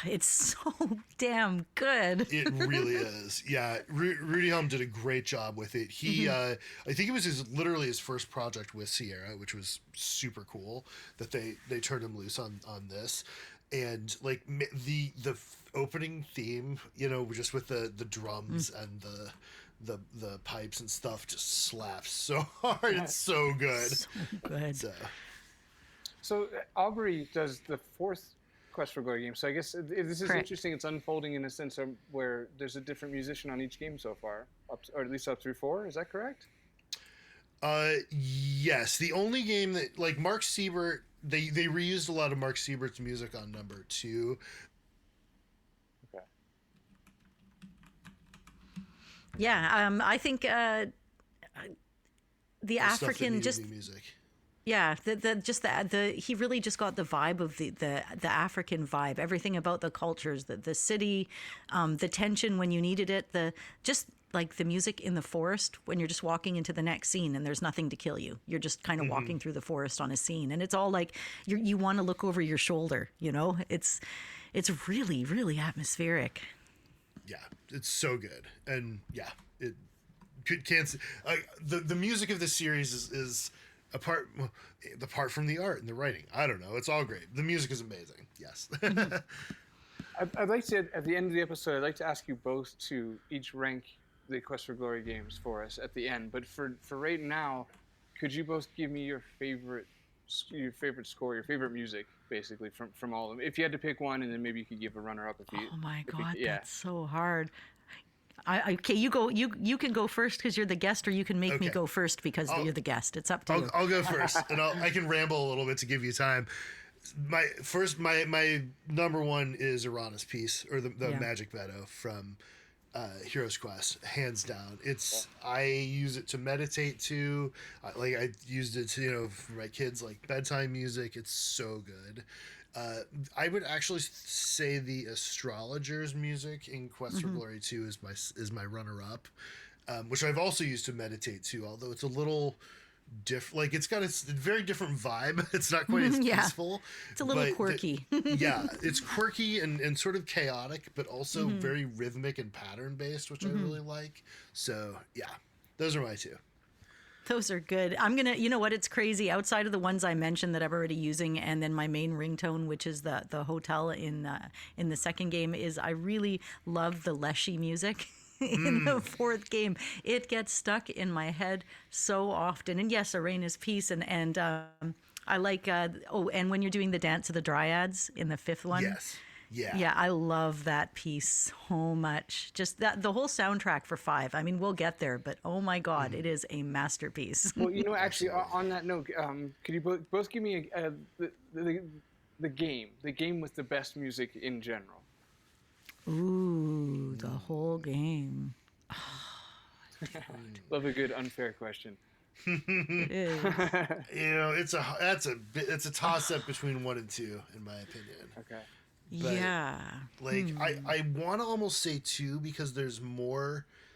it's so damn good. It really is. Yeah. Rudy Helm did a great job with it. He, I think it was literally his first project with Sierra, which was super cool that they turned him loose on this. And like the opening theme, just with the drums and the pipes and stuff, just slaps so hard. It's so good. So good. So Aubrey does the 4th Quest for Glory game. So I guess this is Correct. interesting. It's unfolding in a sense of where there's a different musician on each game so far, or at least up through 4. Is that correct? Yes. The only game that, like, Mark Siebert, they reused a lot of Mark Siebert's music on number 2. Okay. Yeah, I think the African just music. yeah, he really just got the vibe of the African vibe. Everything about the cultures, the city, the tension when you needed it, just like the music in the forest when you're just walking into the next scene and there's nothing to kill you. You're just kind of walking through the forest on a scene, and it's all like you want to look over your shoulder. It's really, really atmospheric. Yeah, it's so good, and yeah, it can't. The music of this series is apart from the art and the writing, I don't know. It's all great. The music is amazing. Yes. I'd like to, at the end of the episode, I'd like to ask you both to each rank the Quest for Glory games for us at the end. But for right now, could you both give me your favorite score, your favorite music, basically from all of them? If you had to pick one, and then maybe you could give a runner-up if you. Oh my if God, yeah. that's so hard. Okay, you go. You can go first because you're the guest, or you can make me Okay. go first because you're the guest. It's up to you. I'll go first, and I can ramble a little bit to give you time. My number one is Irana's piece, or the Yeah. Magic Meadow from Heroes Quest, hands down. I use it to meditate to, I used it to, for my kids, like bedtime music. It's so good. I would actually say the Astrologer's music in Quest for Glory 2 is my runner up, which I've also used to meditate to, although it's a little different. Like, it's got a very different vibe. It's not quite as Yeah. peaceful. It's a little but quirky. yeah, it's quirky and sort of chaotic, but also very rhythmic and pattern based, which I really like. So yeah, those are my two. Those are good. I'm gonna. You know what? It's crazy. Outside of the ones I mentioned that I'm already using, and then my main ringtone, which is the hotel in the second game, is I really love the Leshy music. In the fourth game, it gets stuck in my head so often. And yes, Arena's piece, and I like. And when you're doing the Dance of the Dryads in the fifth one, Yes. Yeah. yeah, I love that piece so much. Just that the whole soundtrack for 5. I mean, we'll get there, but oh my God, it is a masterpiece. Well, actually, on that note, could you both give me the game with the best music in general? Ooh, the whole game. Love a good unfair question. It is. It's a toss up between 1 and 2, in my opinion. Okay. But, Yeah. Like, I want to almost say 2 because there's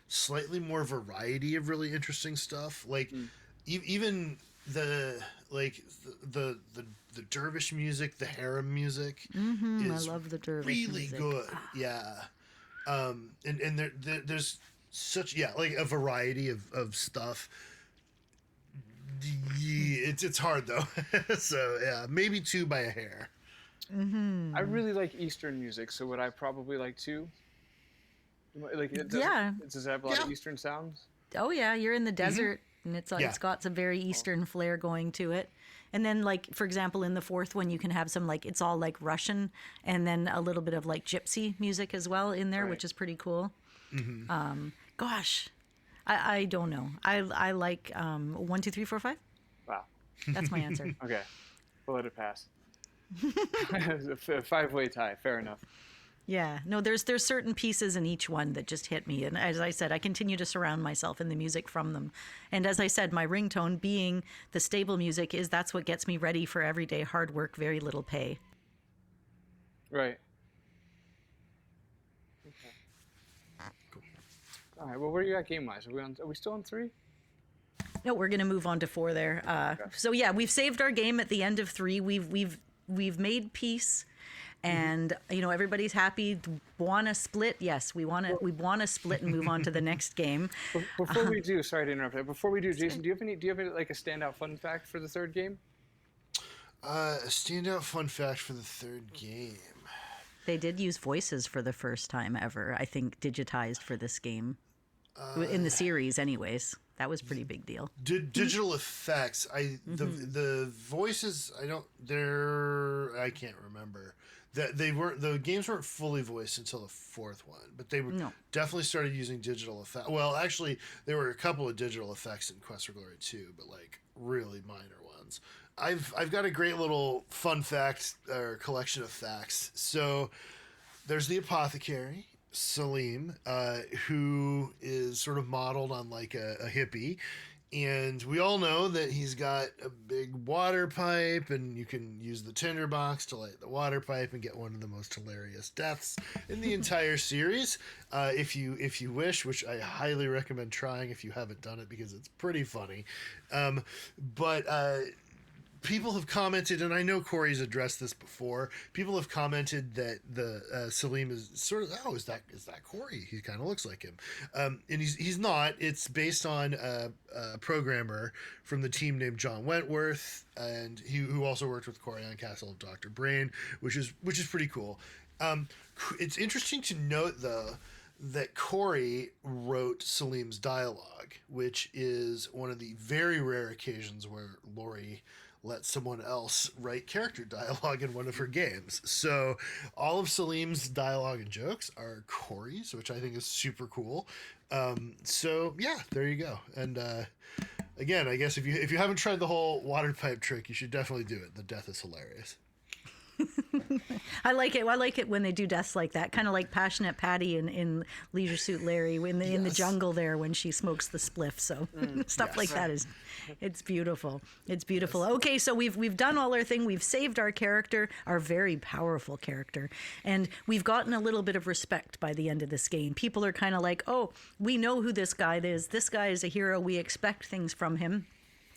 slightly more variety of really interesting stuff. Like, even the dervish music, the harem music I is love the dervish really music. good. Yeah. And there's such, like a variety of stuff. Yeah, it's hard though. So yeah, maybe 2 by a hair. I really like Eastern music, so would I probably like 2? Like, does it have a lot of Eastern sounds? Oh yeah, you're in the desert, and it's got some very Eastern flair going to it. And then, like, for example, in the fourth one, you can have some, like, it's all like Russian, and then a little bit of like gypsy music as well in there, which is pretty cool. Gosh, I don't know. I like 1, 2, 3, 4, 5. Wow. That's my answer. Okay, we'll let it pass. A 5-way tie. Fair enough. Yeah, no, there's certain pieces in each one that just hit me, and as I said, I continue to surround myself in the music from them. And as I said, my ringtone being the stable music that's what gets me ready for everyday hard work, very little pay. Right. Okay. Cool. All right. Well, where are you at game-wise? Are we still on 3? No, we're gonna move on to 4 there. So yeah, we've saved our game at the end of 3. We've made peace. And everybody's happy. Want to split? Yes, we want to split and move on to the next game. Before we do, sorry to interrupt. Before we do, Jason, do you have like a standout fun fact for the third game? A standout fun fact for the third game. They did use voices for the first time ever, I think, digitized for this game. In the series, anyways. That was a pretty big deal. Digital effects. The voices. I can't remember. The games weren't fully voiced until the fourth one, but they definitely started using digital effects. Well, actually, there were a couple of digital effects in Quest for Glory 2, but like really minor ones. I've got a great little fun fact or collection of facts. So there's the apothecary, Salim, who is sort of modeled on like a hippie. And we all know that he's got a big water pipe, and you can use the tinderbox to light the water pipe and get one of the most hilarious deaths in the entire series. If you wish, which I highly recommend trying if you haven't done it because it's pretty funny. But people have commented, and I know Corey's addressed this before. People have commented that the Salim is sort of, is that Corey? He kind of looks like him, and he's not. It's based on a programmer from the team named John Wentworth, and who also worked with Corey on Castle of Dr. Brain, which is pretty cool. It's interesting to note though that Corey wrote Salim's dialogue, which is one of the very rare occasions where Laurie let someone else write character dialogue in one of her games. So all of Salim's dialogue and jokes are Corey's, which I think is super cool. So yeah, there you go. And again, I guess if you haven't tried the whole water pipe trick, you should definitely do it. The death is hilarious. I like it. I like it when they do deaths like that, kind of like Passionate Patty in Leisure Suit Larry in the jungle there when she smokes the spliff. So stuff like that it's beautiful. It's beautiful. Yes. Okay, so we've done all our thing. We've saved our character, our very powerful character, and we've gotten a little bit of respect by the end of this game. People are kind of like, oh, we know who this guy is. This guy is a hero. We expect things from him.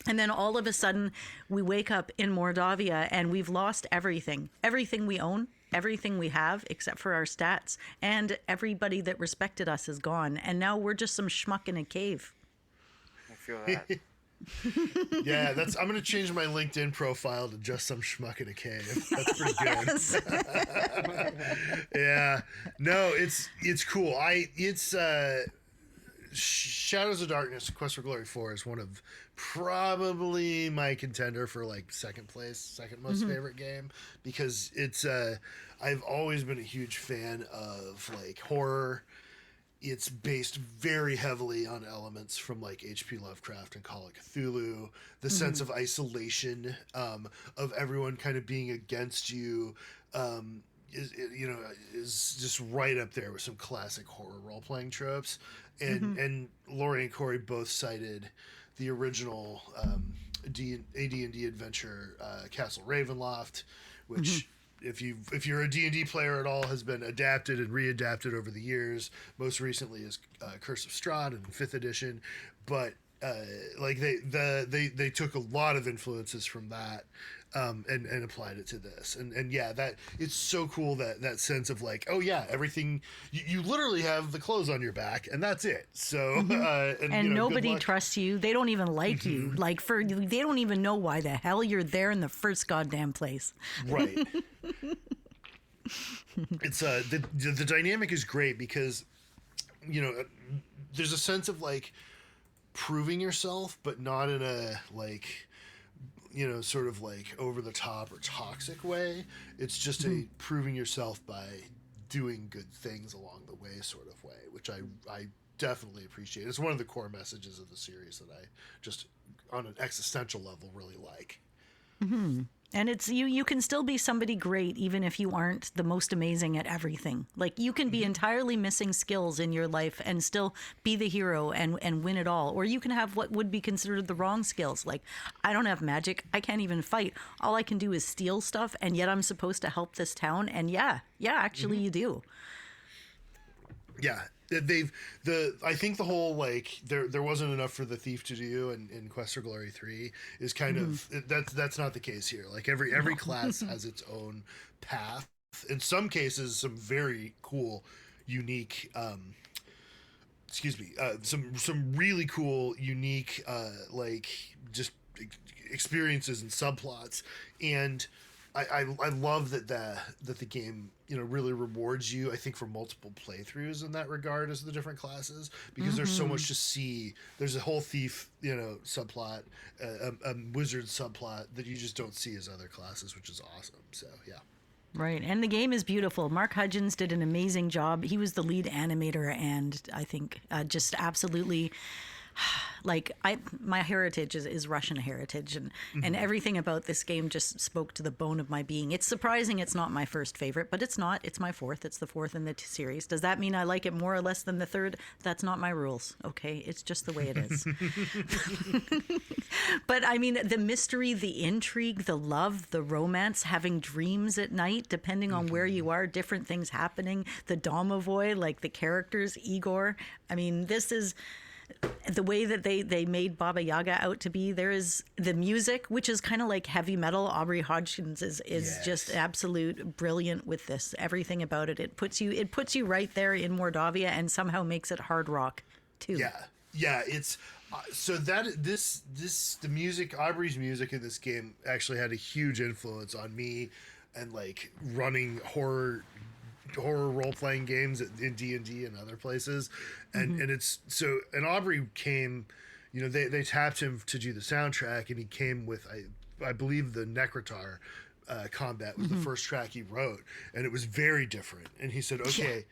And then all of a sudden, we wake up in Mordavia and we've lost everything. Everything we own, everything we have, except for our stats. And everybody that respected us is gone. And now we're just some schmuck in a cave. I feel that. Yeah, I'm going to change my LinkedIn profile to just some schmuck in a cave. That's pretty good. Yes. Yeah. No, it's cool. Shadows of Darkness, Quest for Glory 4 is one of probably my contender for like second most favorite game, because it's I've always been a huge fan of like horror. It's based very heavily on elements from like H.P. Lovecraft and Call of Cthulhu. The sense of isolation, of everyone kind of being against you, is just right up there with some classic horror role-playing tropes. And Laurie and Corey both cited the original AD&D adventure, Castle Ravenloft, which if you're a D&D player at all, has been adapted and readapted over the years. Most recently is Curse of Strahd in 5th edition, but like they took a lot of influences from that. And applied it to this, and yeah, that it's so cool that sense of like, oh yeah, everything you literally have the clothes on your back and that's it. So and nobody trusts you. They don't even like you. Like they don't even know why the hell you're there in the first goddamn place. Right. It's the dynamic is great because there's a sense of like proving yourself, but not in a like sort of like over the top or toxic way. It's just a proving yourself by doing good things along the way sort of way, which I definitely appreciate. It's one of the core messages of the series that I just on an existential level really like. And it's you can still be somebody great even if you aren't the most amazing at everything. Like you can be entirely missing skills in your life and still be the hero and win it all. Or you can have what would be considered the wrong skills. Like I don't have magic. I can't even fight. All I can do is steal stuff, and yet I'm supposed to help this town. And actually you do. Yeah. I think the whole like there wasn't enough for the thief to do in Quest for Glory 3 is kind of that's not the case here. Like every class has its own path. In some cases, some very cool, unique some really cool, unique like just experiences and subplots. And I love that the game really rewards you, I think, for multiple playthroughs in that regard as the different classes, because there's so much to see. There's a whole thief subplot, a wizard subplot that you just don't see as other classes, which is awesome. So yeah. Right, and the game is beautiful. Mark Hudgens did an amazing job. He was the lead animator, and I think just absolutely. Like my heritage is Russian heritage, and everything about this game just spoke to the bone of my being. It's surprising it's not my first favorite, but it's not. It's my fourth. It's the fourth in the series. Does that mean I like it more or less than the third? That's not my rules. Okay, it's just the way it is. But I mean, the mystery, the intrigue, the love, the romance, having dreams at night, depending on where you are, different things happening. The Domovoy, like the characters, Igor. I mean, this is. the way that they made Baba Yaga out to be. There is the music, which is kind of like heavy metal. Aubrey Hodgkins is Yes. just absolute brilliant with this. Everything about it. It puts you right there in Mordovia and somehow makes it hard rock too. Yeah, it's so that the music, Aubrey's music in this game actually had a huge influence on me, and like running horror role playing games in D&D and other places, and it's so, and Aubrey came, they tapped him to do the soundtrack, and he came with I believe the Necrotar combat was the first track he wrote, and it was very different, and he said, okay,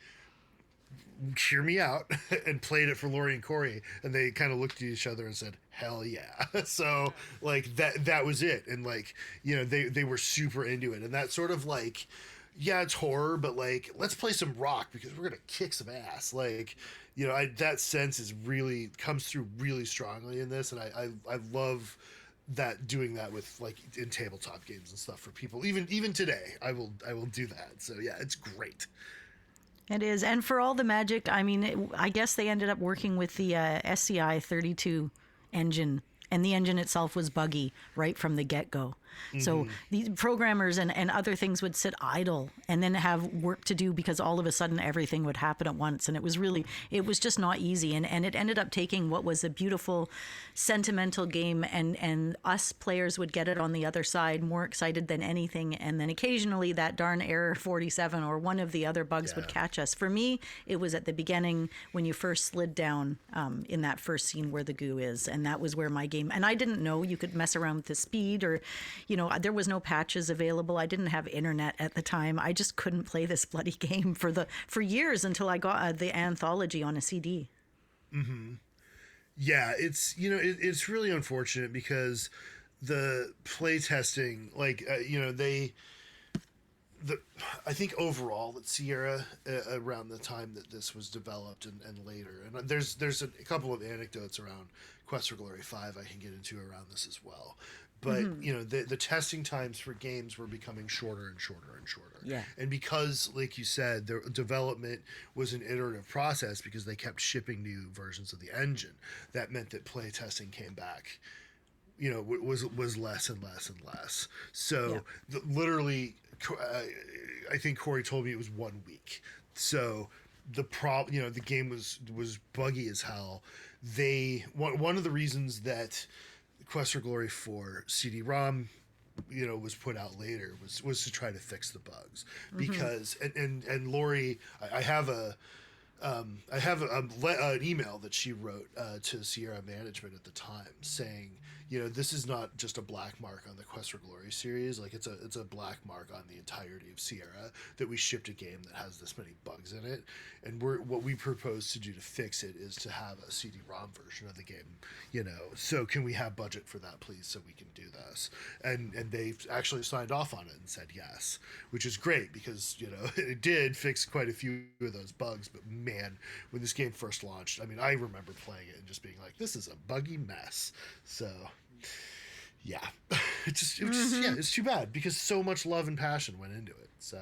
hear me out, and played it for Lori and Corey, and they kind of looked at each other and said, hell yeah. So like that was it, and like they were super into it, and that sort of like, yeah, it's horror, but like let's play some rock because we're gonna kick some ass. Like that sense is really comes through really strongly in this, and I love that, doing that with like in tabletop games and stuff for people even today. I will do that. So yeah, it's great. It is. And for all the magic, I mean, I guess they ended up working with the SCI 32 engine, and the engine itself was buggy right from the get-go. So these programmers and other things would sit idle and then have work to do because all of a sudden everything would happen at once. And it was just not easy. And it ended up taking what was a beautiful, sentimental game, and us players would get it on the other side more excited than anything. And then occasionally that darn error 47 or one of the other bugs would catch us. For me, it was at the beginning when you first slid down in that first scene where the goo is. And that was where my game, and I didn't know you could mess around with the speed, or there was no patches available. I didn't have internet at the time. I just couldn't play this bloody game for years until I got the anthology on a CD. Yeah, it's it's really unfortunate because the play testing, like I think overall that Sierra around the time that this was developed and later, and there's a couple of anecdotes around Quest for Glory 5 I can get into around this as well. But the testing times for games were becoming shorter and shorter and shorter. Yeah. And because, like you said, the development was an iterative process because they kept shipping new versions of the engine. That meant that play testing came back, was less and less and less. So literally, I think Corey told me it was 1 week. So the the game was buggy as hell. One of the reasons that Quest for Glory 4 CD-ROM, was put out later was to try to fix the bugs, because and Lori, I have an email that she wrote to Sierra management at the time saying, this is not just a black mark on the Quest for Glory series, like it's a black mark on the entirety of Sierra that we shipped a game that has this many bugs in it, and what we propose to do to fix it is to have a CD-ROM version of the game, so can we have budget for that, please, so we can do this, and they actually signed off on it and said yes, which is great because it did fix quite a few of those bugs. But man, when this game first launched, I mean, I remember playing it and just being like, this is a buggy mess. So yeah, it's too bad because so much love and passion went into it. So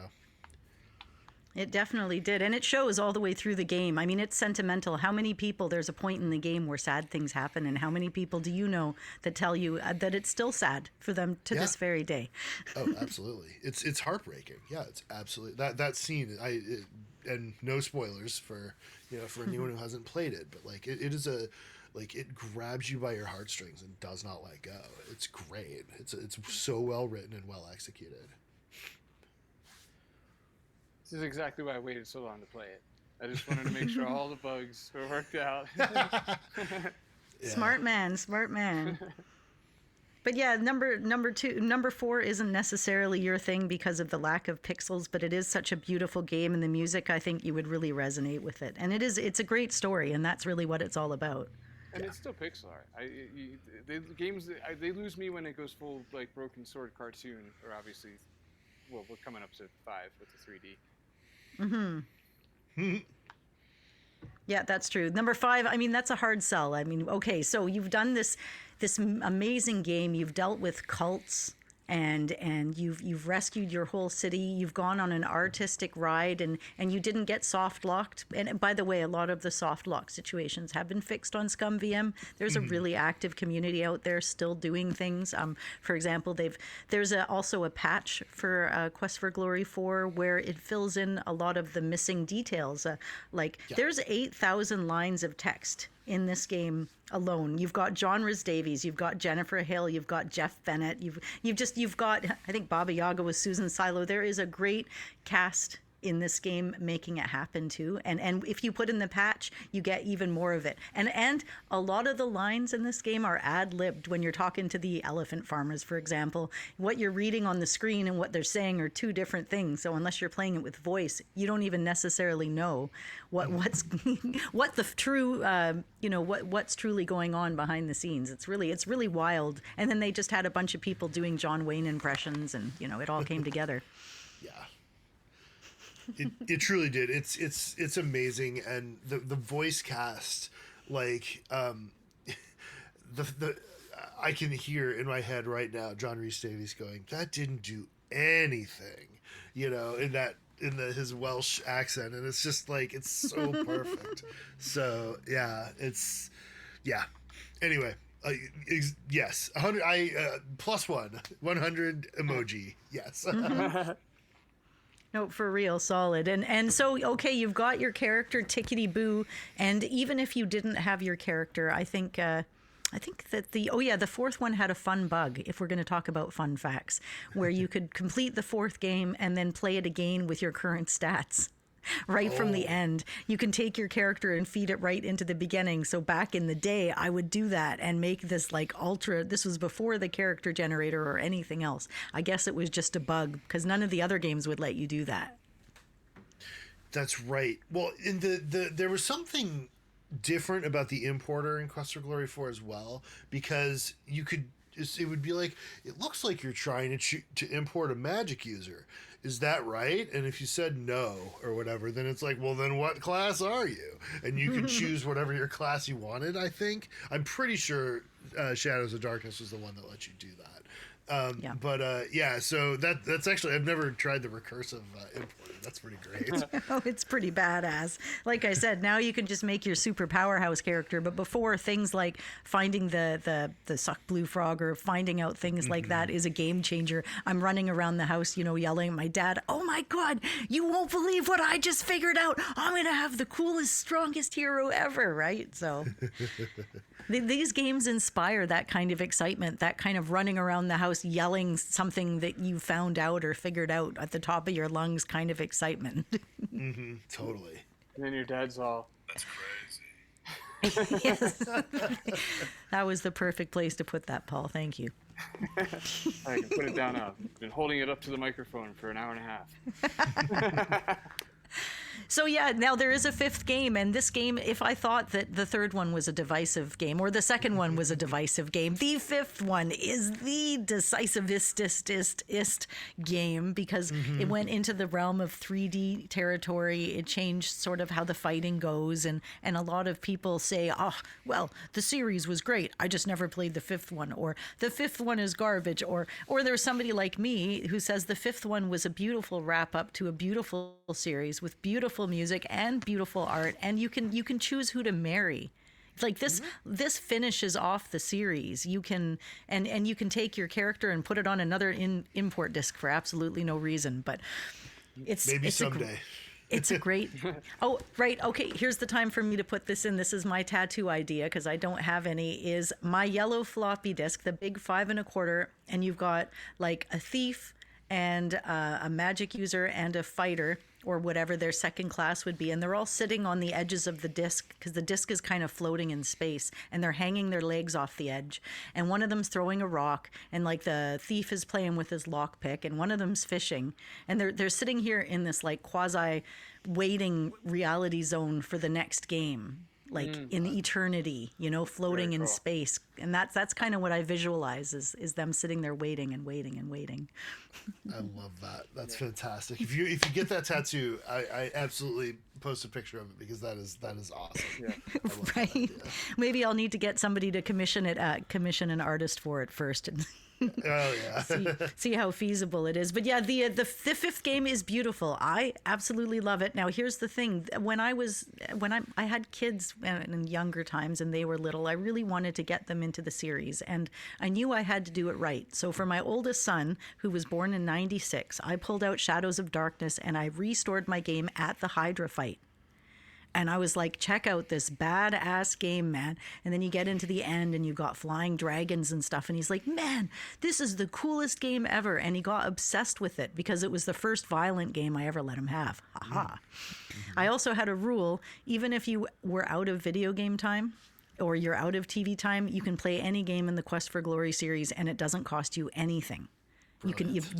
It definitely did. And it shows all the way through the game. I mean, it's sentimental. How many people, there's a point in the game where sad things happen, and how many people do you know that tell you that it's still sad for them to this very day? Oh, absolutely. It's heartbreaking. Yeah, it's absolutely that scene. And no spoilers for for anyone who hasn't played it, but like it is it grabs you by your heartstrings and does not let go. It's great. It's so well written and well executed. This is exactly why I waited so long to play it. I just wanted to make sure all the bugs were worked out. Yeah. Smart man. But yeah, number 4 isn't necessarily your thing because of the lack of pixels, but it is such a beautiful game, and the music, I think you would really resonate with it. And it's a great story, and that's really what it's all about. And it's still pixel art. They lose me when it goes full like Broken Sword cartoon, or obviously, well, we're coming up to 5 with the 3D. Yeah, that's true. Number 5, I mean, that's a hard sell. I mean, okay, so you've done this amazing game. You've dealt with cults and you've rescued your whole city. You've gone on an artistic ride, and you didn't get soft locked. And by the way, a lot of the soft lock situations have been fixed on Scum VM. There's a really active community out there still doing things. For example, there's also a patch for Quest for Glory 4 where it fills in a lot of the missing details. There's 8,000 lines of text in this game alone. You've got John Rhys Davies, you've got Jennifer Hill, you've got Jeff Bennett, you've got, I think Baba Yaga was Susan Silo. There is a great cast in this game making it happen too, and if you put in the patch, you get even more of it. And a lot of the lines in this game are ad-libbed. When you're talking to the elephant farmers, for example, what you're reading on the screen and what they're saying are two different things. So unless you're playing it with voice, you don't even necessarily know what's what the true what's truly going on behind the scenes. It's really wild. And then they just had a bunch of people doing John Wayne impressions, and it all came together. Yeah. It truly did. It's amazing, and the voice cast, like I can hear in my head right now John Rhys Davies going, "That didn't do anything," in his Welsh accent, and it's just like it's so perfect. So Anyway, yes, 100. Plus 100 emoji. Yes. No, for real, solid. And so, okay, you've got your character, Tickety Boo, and even if you didn't have your character, I think that the fourth one had a fun bug, if we're going to talk about fun facts, where you could complete the fourth game and then play it again with your current stats. Right from the end. You can take your character and feed it right into the beginning. So back in the day, I would do that and make this this was before the character generator or anything else. I guess it was just a bug because none of the other games would let you do that. That's right. Well, in there was something different about the importer in Quest for Glory 4 as well, because it would be like, it looks like you're trying to import a magic user. Is that right? And if you said no or whatever, then it's like, well, then what class are you? And you could choose whatever your class you wanted, I think. I'm pretty sure Shadows of Darkness was the one that let you do that. So that's actually, I've never tried the recursive importer. That's pretty great. Oh, it's pretty badass. Like I said, now you can just make your super powerhouse character, but before, things like finding the suck blue frog or finding out things like that is a game changer. I'm running around the house, yelling at my dad, "Oh my God, you won't believe what I just figured out. I'm going to have the coolest, strongest hero ever," right? So these games inspire that kind of excitement, that kind of running around the house yelling something that you found out or figured out at the top of your lungs kind of excitement. Totally. And then your dad's all, That's crazy. Yes. That was the perfect place to put that, Paul. Thank you. I can put it down now. Been holding it up to the microphone for an hour and a half. So yeah, now there is a fifth game, and this game, if I thought that the third one was a divisive game, or the second one was a divisive game, the fifth one is the decisivist game, because it went into the realm of 3D territory. It changed sort of how the fighting goes, and a lot of people say, "Oh, well, the series was great. I just never played the fifth one," or "The fifth one is garbage," or there's somebody like me who says the fifth one was a beautiful wrap up to a beautiful series with beautiful music and beautiful art, and you can choose who to marry. It's like this finishes off the series. You can and you can take your character and put it on another import disc for absolutely no reason, but it's someday. It's a great. Oh, right. Okay. Here's the time for me to put this in. This is my tattoo idea, because I don't have any. Is my yellow floppy disk, the big 5 1/4, and you've got like a thief and a magic user and a fighter, or whatever their second class would be, and they're all sitting on the edges of the disc, because the disc is kind of floating in space, and they're hanging their legs off the edge, and one of them's throwing a rock, and like the thief is playing with his lockpick, and one of them's fishing, and they're sitting here in this like quasi waiting reality zone for the next game, like in eternity, floating in space. And that's kind of what I visualize is them sitting there waiting and waiting and waiting. I love that. That's fantastic. If you get that tattoo, I absolutely post a picture of it, because that is awesome. Yeah. I love that Right. idea. Maybe I'll need to get somebody to commission an artist for it first. Oh yeah. see how feasible it is. But yeah, the fifth game is beautiful. I absolutely love it. Now here's the thing: I had kids in younger times and they were little, I really wanted to get them into the series, and I knew I had to do it right. So for my oldest son, who was born in '96, I pulled out Shadows of Darkness and I restored my game at the Hydra fight. And I was like, check out this badass game, man. And then you get into the end and you got flying dragons and stuff. And he's like, man, this is the coolest game ever. And he got obsessed with it because it was the first violent game I ever let him have. Haha. I also had a rule, even if you were out of video game time or you're out of TV time, you can play any game in the Quest for Glory series and it doesn't cost you anything. You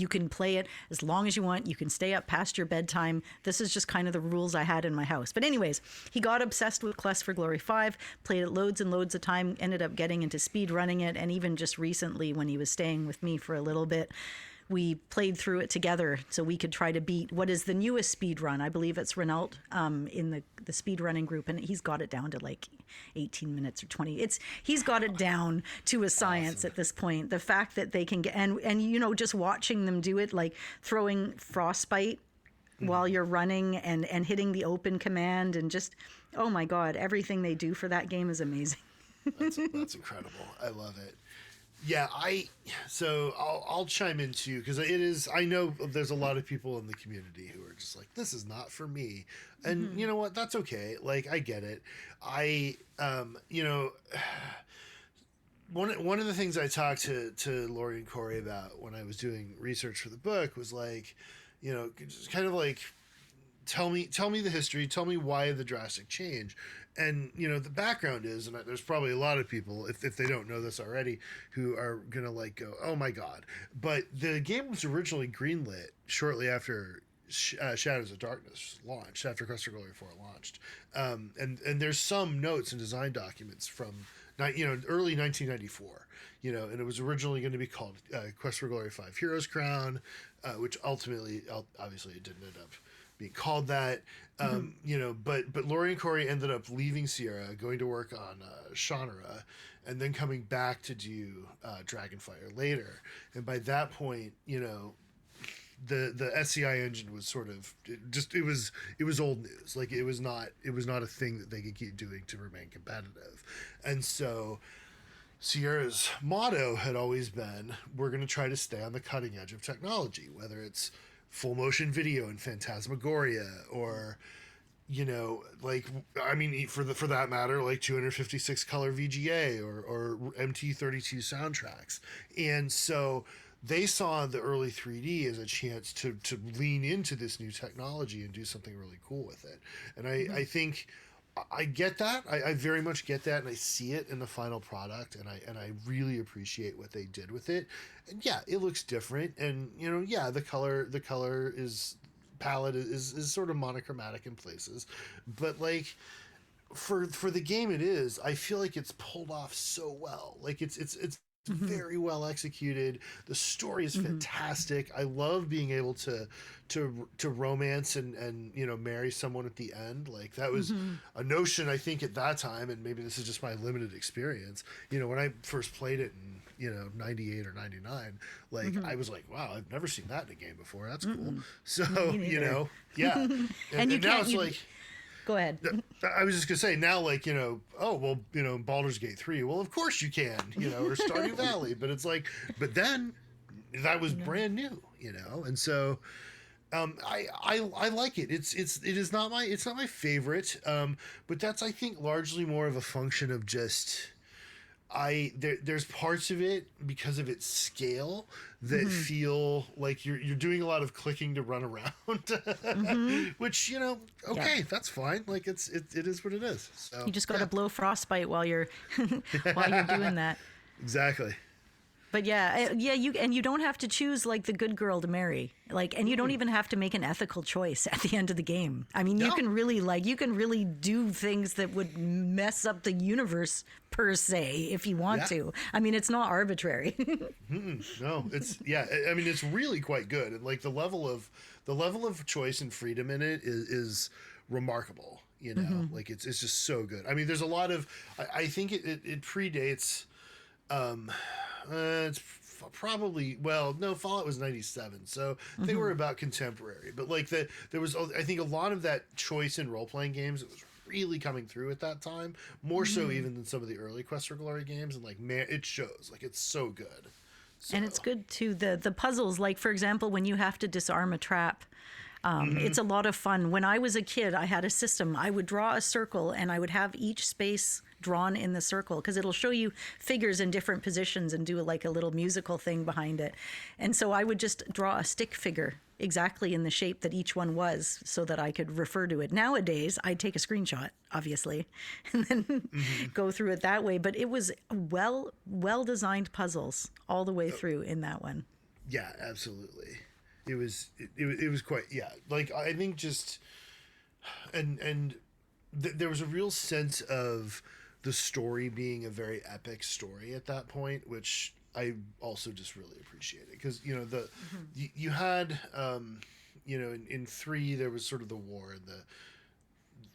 can play it as long as you want. You can stay up past your bedtime. This is just kind of the rules I had in my house. But anyways, he got obsessed with Quest for Glory 5, played it loads and loads of time, ended up getting into speed running it. And even just recently when he was staying with me for a little bit, we played through it together so we could try to beat what is the newest speed run. I believe it's Renault in the speed running group, and he's got it down to like 18 minutes or 20. He's got it down to a science at this point. The fact that they can get and you know, just watching them do it, like throwing frostbite while you're running and hitting the open command, and just, oh my God, everything they do for that game is amazing. That's incredible. I love it. Yeah, I'll chime in too, because it is. I know there's a lot of people in the community who are just like, this is not for me, and you know what? That's okay. Like, I get it. You know, one of the things I talked to Lori and Corey about when I was doing research for the book was like, you know, just kind of like, tell me the history, tell me why the drastic change. And, you know, the background is, and there's probably a lot of people, if they don't know this already, who are going to like go, oh my God. But the game was originally greenlit shortly after Shadows of Darkness launched, after Quest for Glory 4 launched. And there's some notes and design documents from, you know, early 1994, you know, and it was originally going to be called Quest for Glory 5 Heroes Crown, which ultimately, obviously it didn't end up being called that. You know, but Lori and Corey ended up leaving Sierra, going to work on Shannara, and then coming back to do Dragonfire later. And by that point, you know, the SCI engine was sort of it was old news. Like, it was not a thing that they could keep doing to remain competitive. And so Sierra's motto had always been, we're going to try to stay on the cutting edge of technology, whether it's full motion video and Phantasmagoria, or, you know, like, I mean, for that matter, like 256 color VGA or MT32 soundtracks. And so they saw the early 3D as a chance to lean into this new technology and do something really cool with it. And I think I get that. I very much get that, and I see it in the final product, and I really appreciate what they did with it. And yeah, it looks different, and, you know, yeah, the color palette is sort of monochromatic in places, but like for the game it is, I feel like it's pulled off so well. Like, it's very well executed. The story is fantastic. I love being able to romance and you know, marry someone at the end. Like, that was a notion, I think, at that time, and maybe this is just my limited experience. You know, when I first played it in, you know, 98 or 99, like, I was like, wow, I've never seen that in a game before. That's cool. So, you know, yeah. And now it's like, go ahead. I was just gonna say, now, like, you know, oh well, you know, Baldur's Gate 3, well, of course you can, you know, or Stardew Valley, but it's like, but then that was brand new, you know, and so I like it. It is not my favorite, but that's, I think, largely more of a function of just there's parts of it, because of its scale, that feel like you're doing a lot of clicking to run around, which, you know, okay, that's fine. Like, it is what it is. So You just got to blow frostbite while you're doing that. Exactly. But you don't have to choose like the good girl to marry, like, and you don't even have to make an ethical choice at the end of the game. I mean, you can really do things that would mess up the universe per se if you want to. I mean, it's not arbitrary. No, I mean, it's really quite good, and like the level of choice and freedom in it is remarkable. You know, like it's just so good. I mean, there's a lot of, I think it predates. It's probably, well, no, Fallout was 97, so they were about contemporary. But like there was, I think, a lot of that choice in role playing games that was really coming through at that time, more so even than some of the early Quest for Glory games. And like, man, it shows, like, it's so good. So. And it's good too. The puzzles, like for example, when you have to disarm a trap, it's a lot of fun. When I was a kid, I had a system. I would draw a circle and I would have each space drawn in the circle because it'll show you figures in different positions and do like a little musical thing behind it. And so I would just draw a stick figure exactly in the shape that each one was so that I could refer to it. Nowadays, I'd take a screenshot, obviously, and then go through it that way. But it was well-designed puzzles all the way through in that one. Yeah, absolutely. It was quite, yeah. Like, I think just, there was a real sense of the story being a very epic story at that point, which I also just really appreciated. Because, you know, you had, you know, in 3, there was sort of the war and the,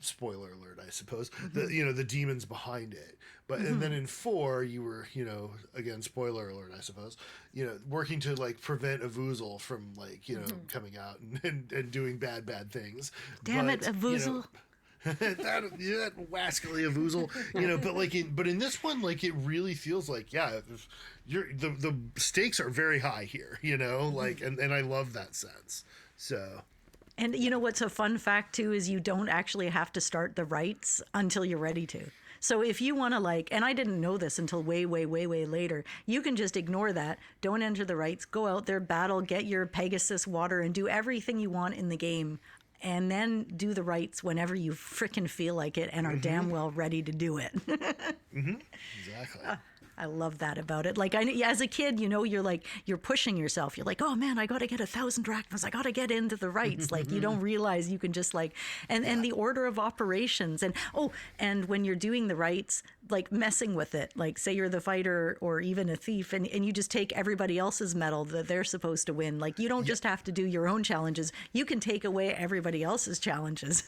spoiler alert, I suppose, the, you know, the demons behind it. But and then in 4, you were, you know, again, spoiler alert, I suppose, you know, working to like prevent Avuzel from like, you know, coming out and doing bad things. Damn it, Avuzel. You know, that wascally Avuzel, you know, but in this one, like, it really feels like, yeah, the stakes are very high here, you know, like, and I love that sense. So. And you know what's a fun fact too is you don't actually have to start the rites until you're ready to. So if you want to like, and I didn't know this until way later, you can just ignore that. Don't enter the rites. Go out there, battle, get your Pegasus water, and do everything you want in the game. And then do the rites whenever you frickin' feel like it and are damn well ready to do it. Exactly. I love that about it. Like, as a kid, you know, you're pushing yourself. You're like, oh man, I got to get 1,000 drachmas. I got to get into the rites. Like, you don't realize you can just like, and the order of operations. And when you're doing the rites, like messing with it, like say you're the fighter or even a thief and you just take everybody else's medal that they're supposed to win. Like, you don't just have to do your own challenges. You can take away everybody else's challenges.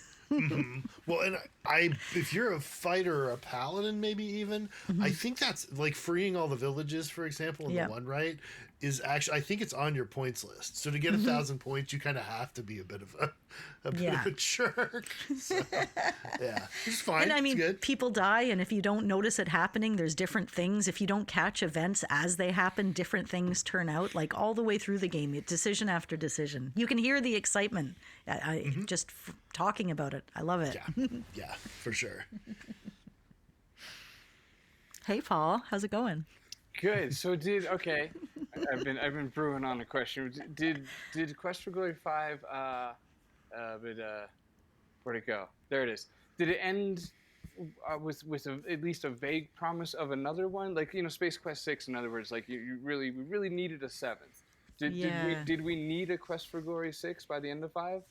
Well, and if you're a fighter or a paladin, maybe even, I think that's like freeing all the villages, for example, in the one right is actually, I think it's on your points list. So to get 1,000 points, you kind of have to be a bit of a jerk. So, yeah, it's fine. And I mean, it's good. people die, and if you don't notice it happening, there's different things. If you don't catch events as they happen, different things turn out. Like all the way through the game, decision after decision. You can hear the excitement. Just talking about it. I love it. Yeah, for sure. Hey, Paul, how's it going? Good. So I've been brewing on a question. Did Quest for Glory 5 where'd it go? There it is. Did it end with at least a vague promise of another one? Like, you know, Space Quest 6, in other words, like we really needed a 7th. Did we need a Quest for Glory 6 by the end of 5?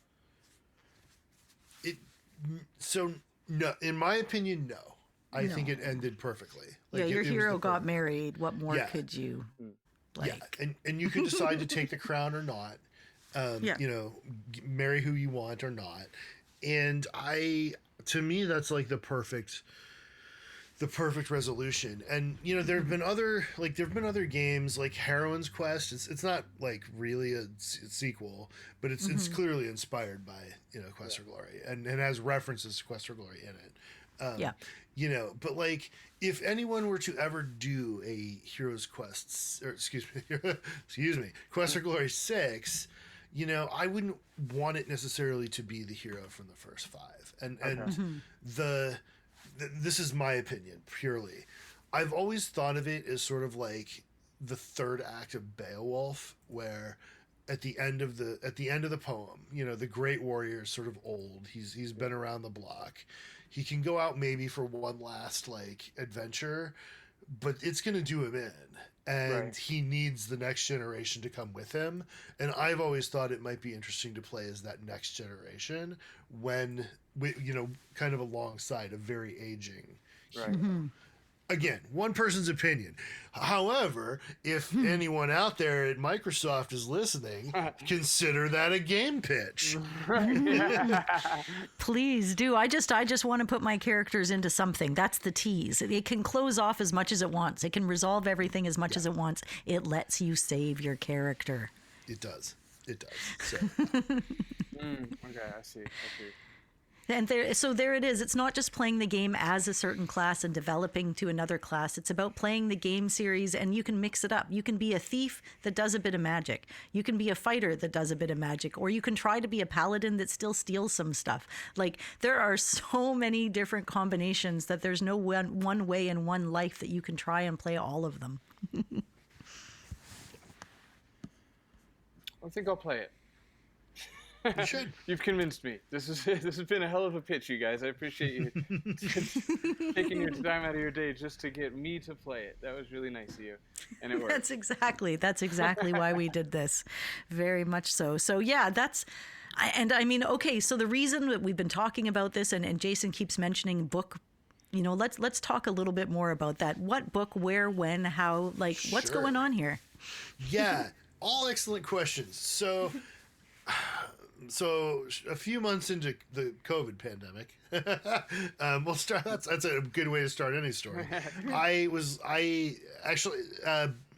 No, in my opinion, no. I think it ended perfectly. Like, your hero got married. What more could you like? Yeah, and you could decide to take the crown or not. You know, marry who you want or not. And to me, that's like the perfect resolution. And you know, there've been other games like Heroine's Quest. It's not like really a sequel, but it's clearly inspired by, you know, Quest for Glory and has references to Quest for Glory in it. You know, but like, if anyone were to ever do a Heroes Quest, or excuse me, Quest for Glory 6, you know, I wouldn't want it necessarily to be the hero from the first 5. And this is my opinion purely. I've always thought of it as sort of like the third act of Beowulf, where at the end of the poem, you know, the great warrior is sort of old. He's been around the block. He can go out maybe for one last like adventure, but it's going to do him in. And he needs the next generation to come with him. And I've always thought it might be interesting to play as that next generation when, you know, kind of alongside a very aging hero. Again, one person's opinion. However, if anyone out there at Microsoft is listening, consider that a game pitch. Please do. I just want to put my characters into something. That's the tease. It can close off as much as it wants. It can resolve everything as much as it wants. It lets you save your character. It does. It does. So. Okay, I see. And there it is. It's not just playing the game as a certain class and developing to another class. It's about playing the game series, and you can mix it up. You can be a thief that does a bit of magic. You can be a fighter that does a bit of magic, or you can try to be a paladin that still steals some stuff. Like, there are so many different combinations that there's no one way in one life that you can try and play all of them. I think I'll play it. You should. You've convinced me. This has been a hell of a pitch, you guys. I appreciate you taking your time out of your day just to get me to play it. That was really nice of you, and it worked. That's exactly why we did this. Very much so. So yeah, okay, so the reason that we've been talking about this, and Jason keeps mentioning book, let's talk a little bit more about that. What book, where, when, how, what's Sure. going on here? Yeah, all excellent questions. So a few months into the COVID pandemic, we'll start. That's a good way to start any story.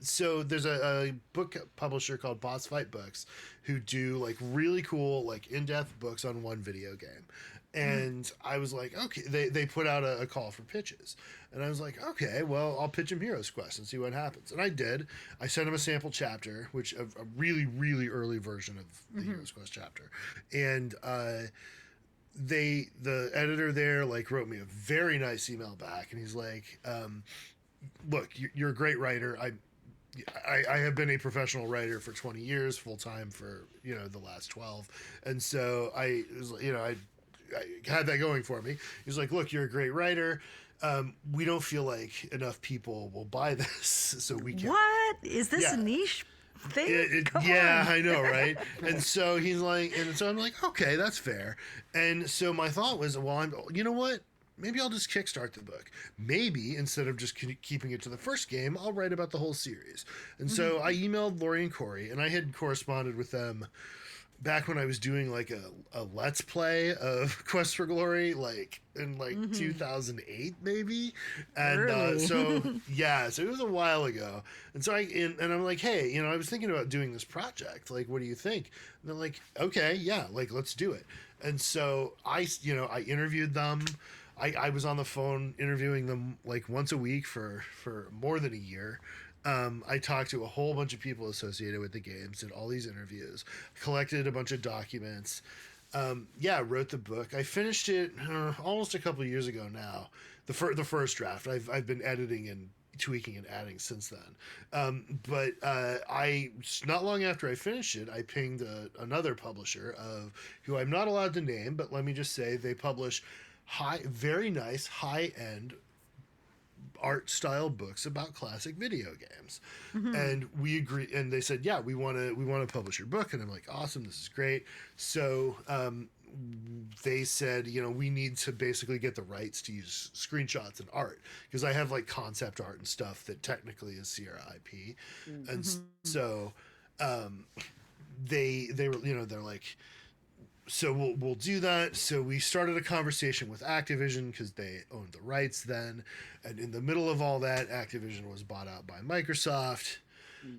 So there's a book publisher called Boss Fight Books who do really cool in-depth books on one video game. And I was like, okay, they put out a call for pitches. And I was like, okay, well, I'll pitch them Heroes Quest and see what happens. And I did. I sent them a sample chapter, which a really, really early version of the Heroes Quest chapter. And the editor there wrote me a very nice email back. And he's like, look, you're a great writer. I have been a professional writer for 20 years, full time for, the last 12. And so I had that going for me. He's like, look, you're a great writer. We don't feel like enough people will buy this, so we can't. What? Is this a niche thing? Come on. I know, right? And so he's like, I'm like, okay, that's fair. And so my thought was, well, you know what? Maybe I'll just kickstart the book. Maybe instead of just keeping it to the first game, I'll write about the whole series. And so I emailed Lori and Corey, and I had corresponded with them back when I was doing a let's play of Quest for Glory, in 2008 maybe, and so it was a while ago. And so I'm like, hey, I was thinking about doing this project. What do you think? And they're like, okay, yeah, let's do it. And so I interviewed them. I was on the phone interviewing them once a week for more than a year. I talked to a whole bunch of people associated with the games, did all these interviews, collected a bunch of documents. Wrote the book. I finished it almost a couple of years ago now. The first draft. I've been editing and tweaking and adding since then. But I not long after I finished it, I pinged another publisher who I'm not allowed to name, but let me just say they publish very nice high-end art style books about classic video games. And we agreed, and they said, yeah, we want to publish your book. And I'm like, awesome, this is great. So they said, we need to basically get the rights to use screenshots and art, because I have concept art and stuff that technically is Sierra IP. And so they were, they're like, so we'll do that. So we started a conversation with Activision because they owned the rights then. And in the middle of all that, Activision was bought out by Microsoft.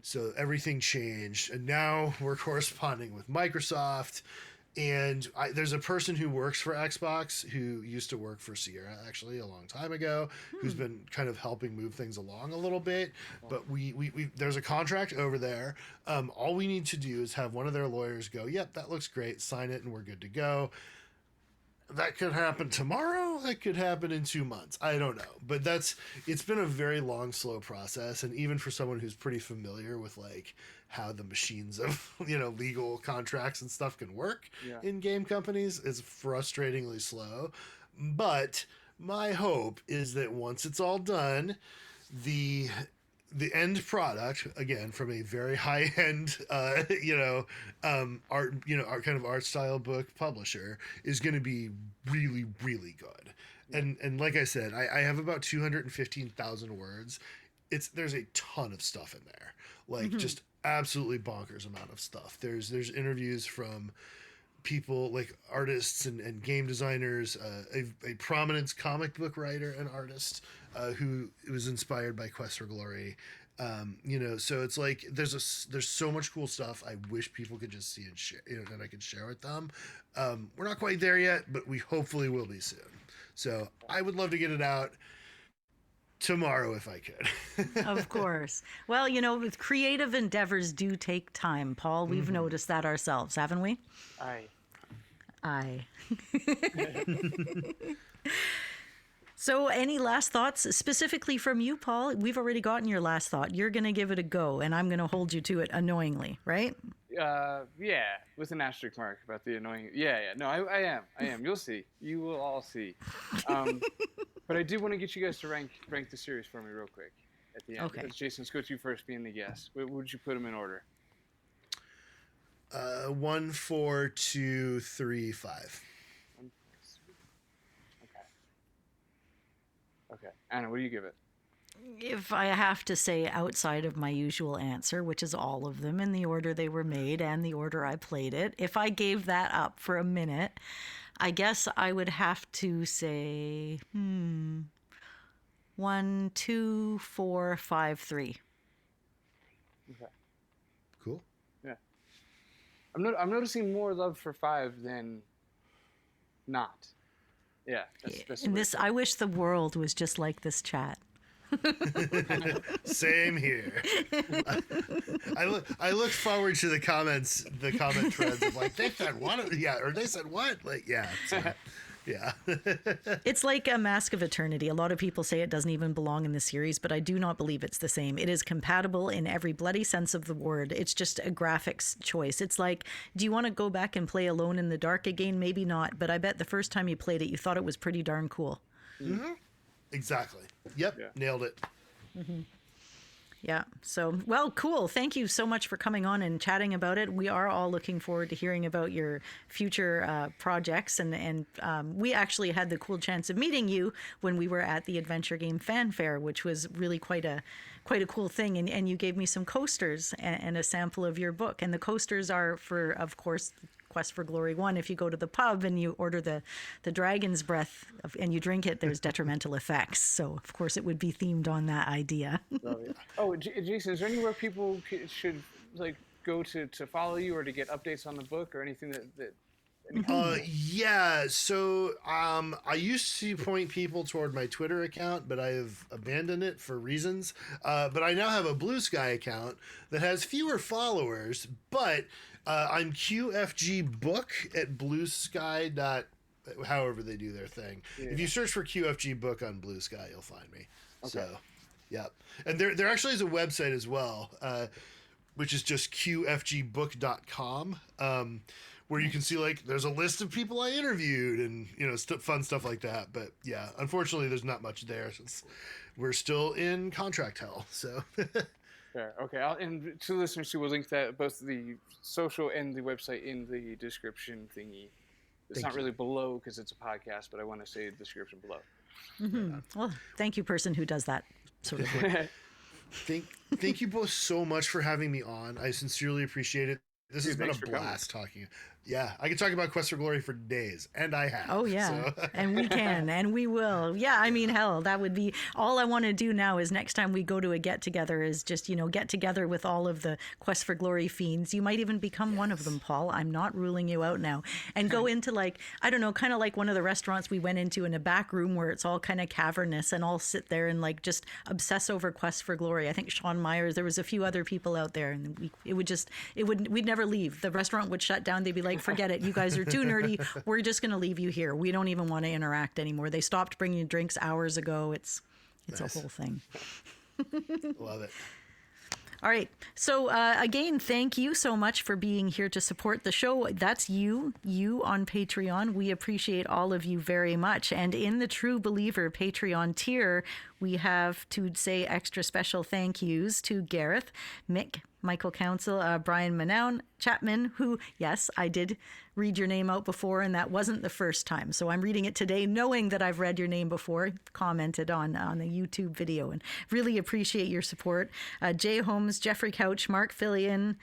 So everything changed. And now we're corresponding with Microsoft. And there's a person who works for Xbox who used to work for Sierra actually a long time ago, who's been kind of helping move things along a little bit. But we there's a contract over there. All we need to do is have one of their lawyers go, yep, that looks great, sign it, and we're good to go. That could happen tomorrow. That could happen in 2 months. I don't know. But it's been a very long, slow process. And even for someone who's pretty familiar with how the machines of, legal contracts and stuff can work in game companies, it's frustratingly slow. But my hope is that once it's all done, the end product, again, from a very high end, art, art kind of art style book publisher, is going to be really, really good. And like I said, I have about 215,000 words. There's a ton of stuff in there, like just absolutely bonkers amount of stuff. There's interviews from people like artists and game designers, a prominent comic book writer and artist who was inspired by Quest for Glory. So it's like there's so much cool stuff. I wish people could just see and share, and I could share with them. We're not quite there yet, but we hopefully will be soon. So I would love to get it out tomorrow if I could. Of course. Well, with creative endeavors do take time, Paul. We've noticed that ourselves, haven't we? Aye. So any last thoughts specifically from you, Paul? We've already gotten your last thought. You're going to give it a go, and I'm going to hold you to it annoyingly, right? Yeah, with an asterisk mark about the annoying. Yeah. No, I am. You'll see. You will all see. But I do want to get you guys to rank the series for me real quick at the end. Okay. Because Jason, let's go to you first, being the guest. Would you put them in order? 1, 4, 2, 3, 5. Okay. Anna, what do you give it? If I have to say outside of my usual answer, which is all of them in the order they were made and the order I played it, if I gave that up for a minute, I guess I would have to say 1, 2, 4, 5, 3. Okay. Cool. Yeah. I'm noticing more love for 5 than not. Yeah. That's And this, I wish the world was just like this chat. Same here. I look forward to the comment threads of like they said what, or they said what, like yeah. It's like a Mask of Eternity. A lot of people say it doesn't even belong in the series, but I do not believe it's the same. It is compatible in every bloody sense of the word. It's just a graphics choice. It's like, do you want to go back and play Alone in the Dark again? Maybe not, but I bet the first time you played it, you thought it was pretty darn cool. Mm-hmm. Exactly. Yep. Yeah. Nailed it. Mm-hmm. Yeah. So, well, cool. Thank you so much for coming on and chatting about it. We are all looking forward to hearing about your future projects. And we actually had the cool chance of meeting you when we were at the Adventure Game Fan Fair, which was really quite a cool thing. And you gave me some coasters and a sample of your book. And the coasters are for, of course, Quest for Glory 1. If you go to the pub and you order the dragon's breath and you drink it, there's detrimental effects. So, of course, it would be themed on that idea. Oh, Jason, is there anywhere people should go to follow you or to get updates on the book or anything that yeah, so I used to point people toward my Twitter account, but I have abandoned it for reasons. But I now have a Blue Sky account that has fewer followers, but I'm QFG Book at Blue Sky. However they do their thing. Yeah. If you search for QFG Book on Blue Sky, you'll find me. Okay. So, yeah. And there actually is a website as well, which is just qfgbook.com. Where you can see there's a list of people I interviewed and fun stuff like that. But yeah, unfortunately, there's not much there since we're still in contract hell. So fair. Okay, and to listeners, we'll link that both the social and the website in the description thingy. It's not really below because it's a podcast, but I want to say description below. Mm-hmm. Well, thank you, person who does that sort of work. Thank you both so much for having me on. I sincerely appreciate it. This has been a blast talking. Yeah, I can talk about Quest for Glory for days, and I have. Oh, yeah, so. And we can, and we will. Yeah, I mean, hell, that would be, all I want to do now is next time we go to a get-together is just, get together with all of the Quest for Glory fiends. You might even become one of them, Paul. I'm not ruling you out now. And go into I don't know, kind of like one of the restaurants we went into in a back room where it's all kind of cavernous and all sit there and just obsess over Quest for Glory. I think Sean Myers, there was a few other people out there, and we'd never leave. The restaurant would shut down. They'd be like, forget it. You guys are too nerdy. We're just going to leave you here. We don't even want to interact anymore. They stopped bringing drinks hours ago. It's nice. A whole thing. Love it. All right. So again, thank you so much for being here to support the show. That's you on Patreon. We appreciate all of you very much. And in the True Believer Patreon tier, we have to say extra special thank yous to Gareth, Mick, Michael Council, Brian Manown Chapman, who, yes, I did read your name out before, and that wasn't the first time. So I'm reading it today knowing that I've read your name before, commented on the YouTube video, and really appreciate your support. Jay Holmes, Jeffrey Couch, Mark Fillion,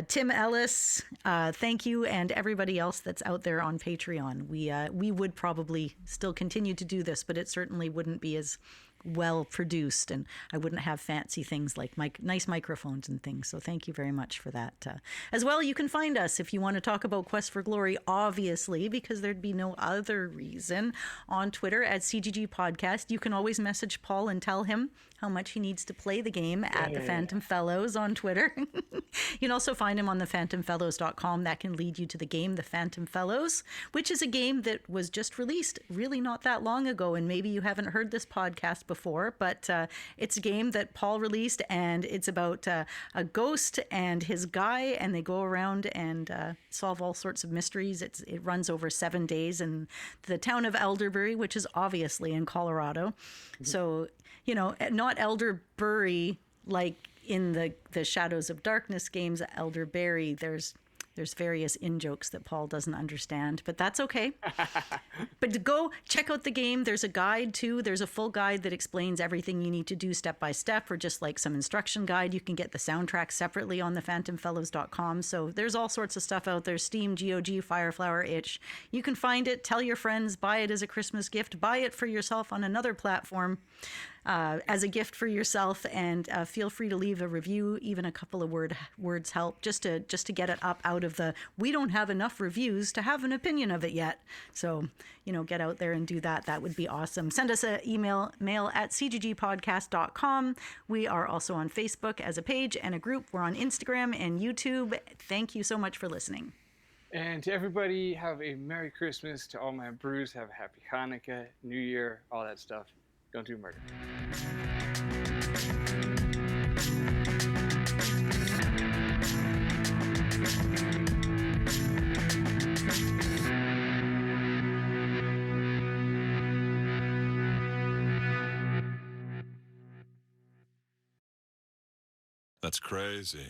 Tim Ellis, thank you, and everybody else that's out there on Patreon. We would probably still continue to do this, but it certainly wouldn't be as well produced, and I wouldn't have fancy things like nice microphones and things. So thank you very much for that. As well, you can find us if you want to talk about Quest for Glory, obviously, because there'd be no other reason, on Twitter at CGG Podcast. You can always message Paul and tell him how much he needs to play the game at the Phantom Fellows on Twitter. You can also find him on thephantomfellows.com. That can lead you to the game, The Phantom Fellows, which is a game that was just released really not that long ago. And maybe you haven't heard this podcast before, but it's a game that Paul released, and it's about a ghost and his guy, and they go around and solve all sorts of mysteries. It runs over 7 days in the town of Elderberry, which is obviously in Colorado. Mm-hmm. So, you know, not Elderberry like in the Shadows of Darkness games, Elderberry. There's various in-jokes that Paul doesn't understand, but that's okay. But to go check out the game, there's a guide too. There's a full guide that explains everything you need to do step by step, or just like some instruction guide. You can get the soundtrack separately on thephantomfellows.com. So there's all sorts of stuff out there. Steam, GOG, Fireflower, Itch. You can find it, tell your friends, buy it as a Christmas gift, buy it for yourself on another platform. As a gift for yourself, and feel free to leave a review. Even a couple of words help, just to get it up out of the, we don't have enough reviews to have an opinion of it yet. So, you know, get out there and do that. That would be awesome. Send us an mail at cggpodcast.com. We are also on Facebook as a page and a group. We're on Instagram and YouTube. Thank you so much for listening. And to everybody, have a Merry Christmas. To all my brews, have a Happy Hanukkah, New Year, all that stuff. Don't do murder. That's crazy.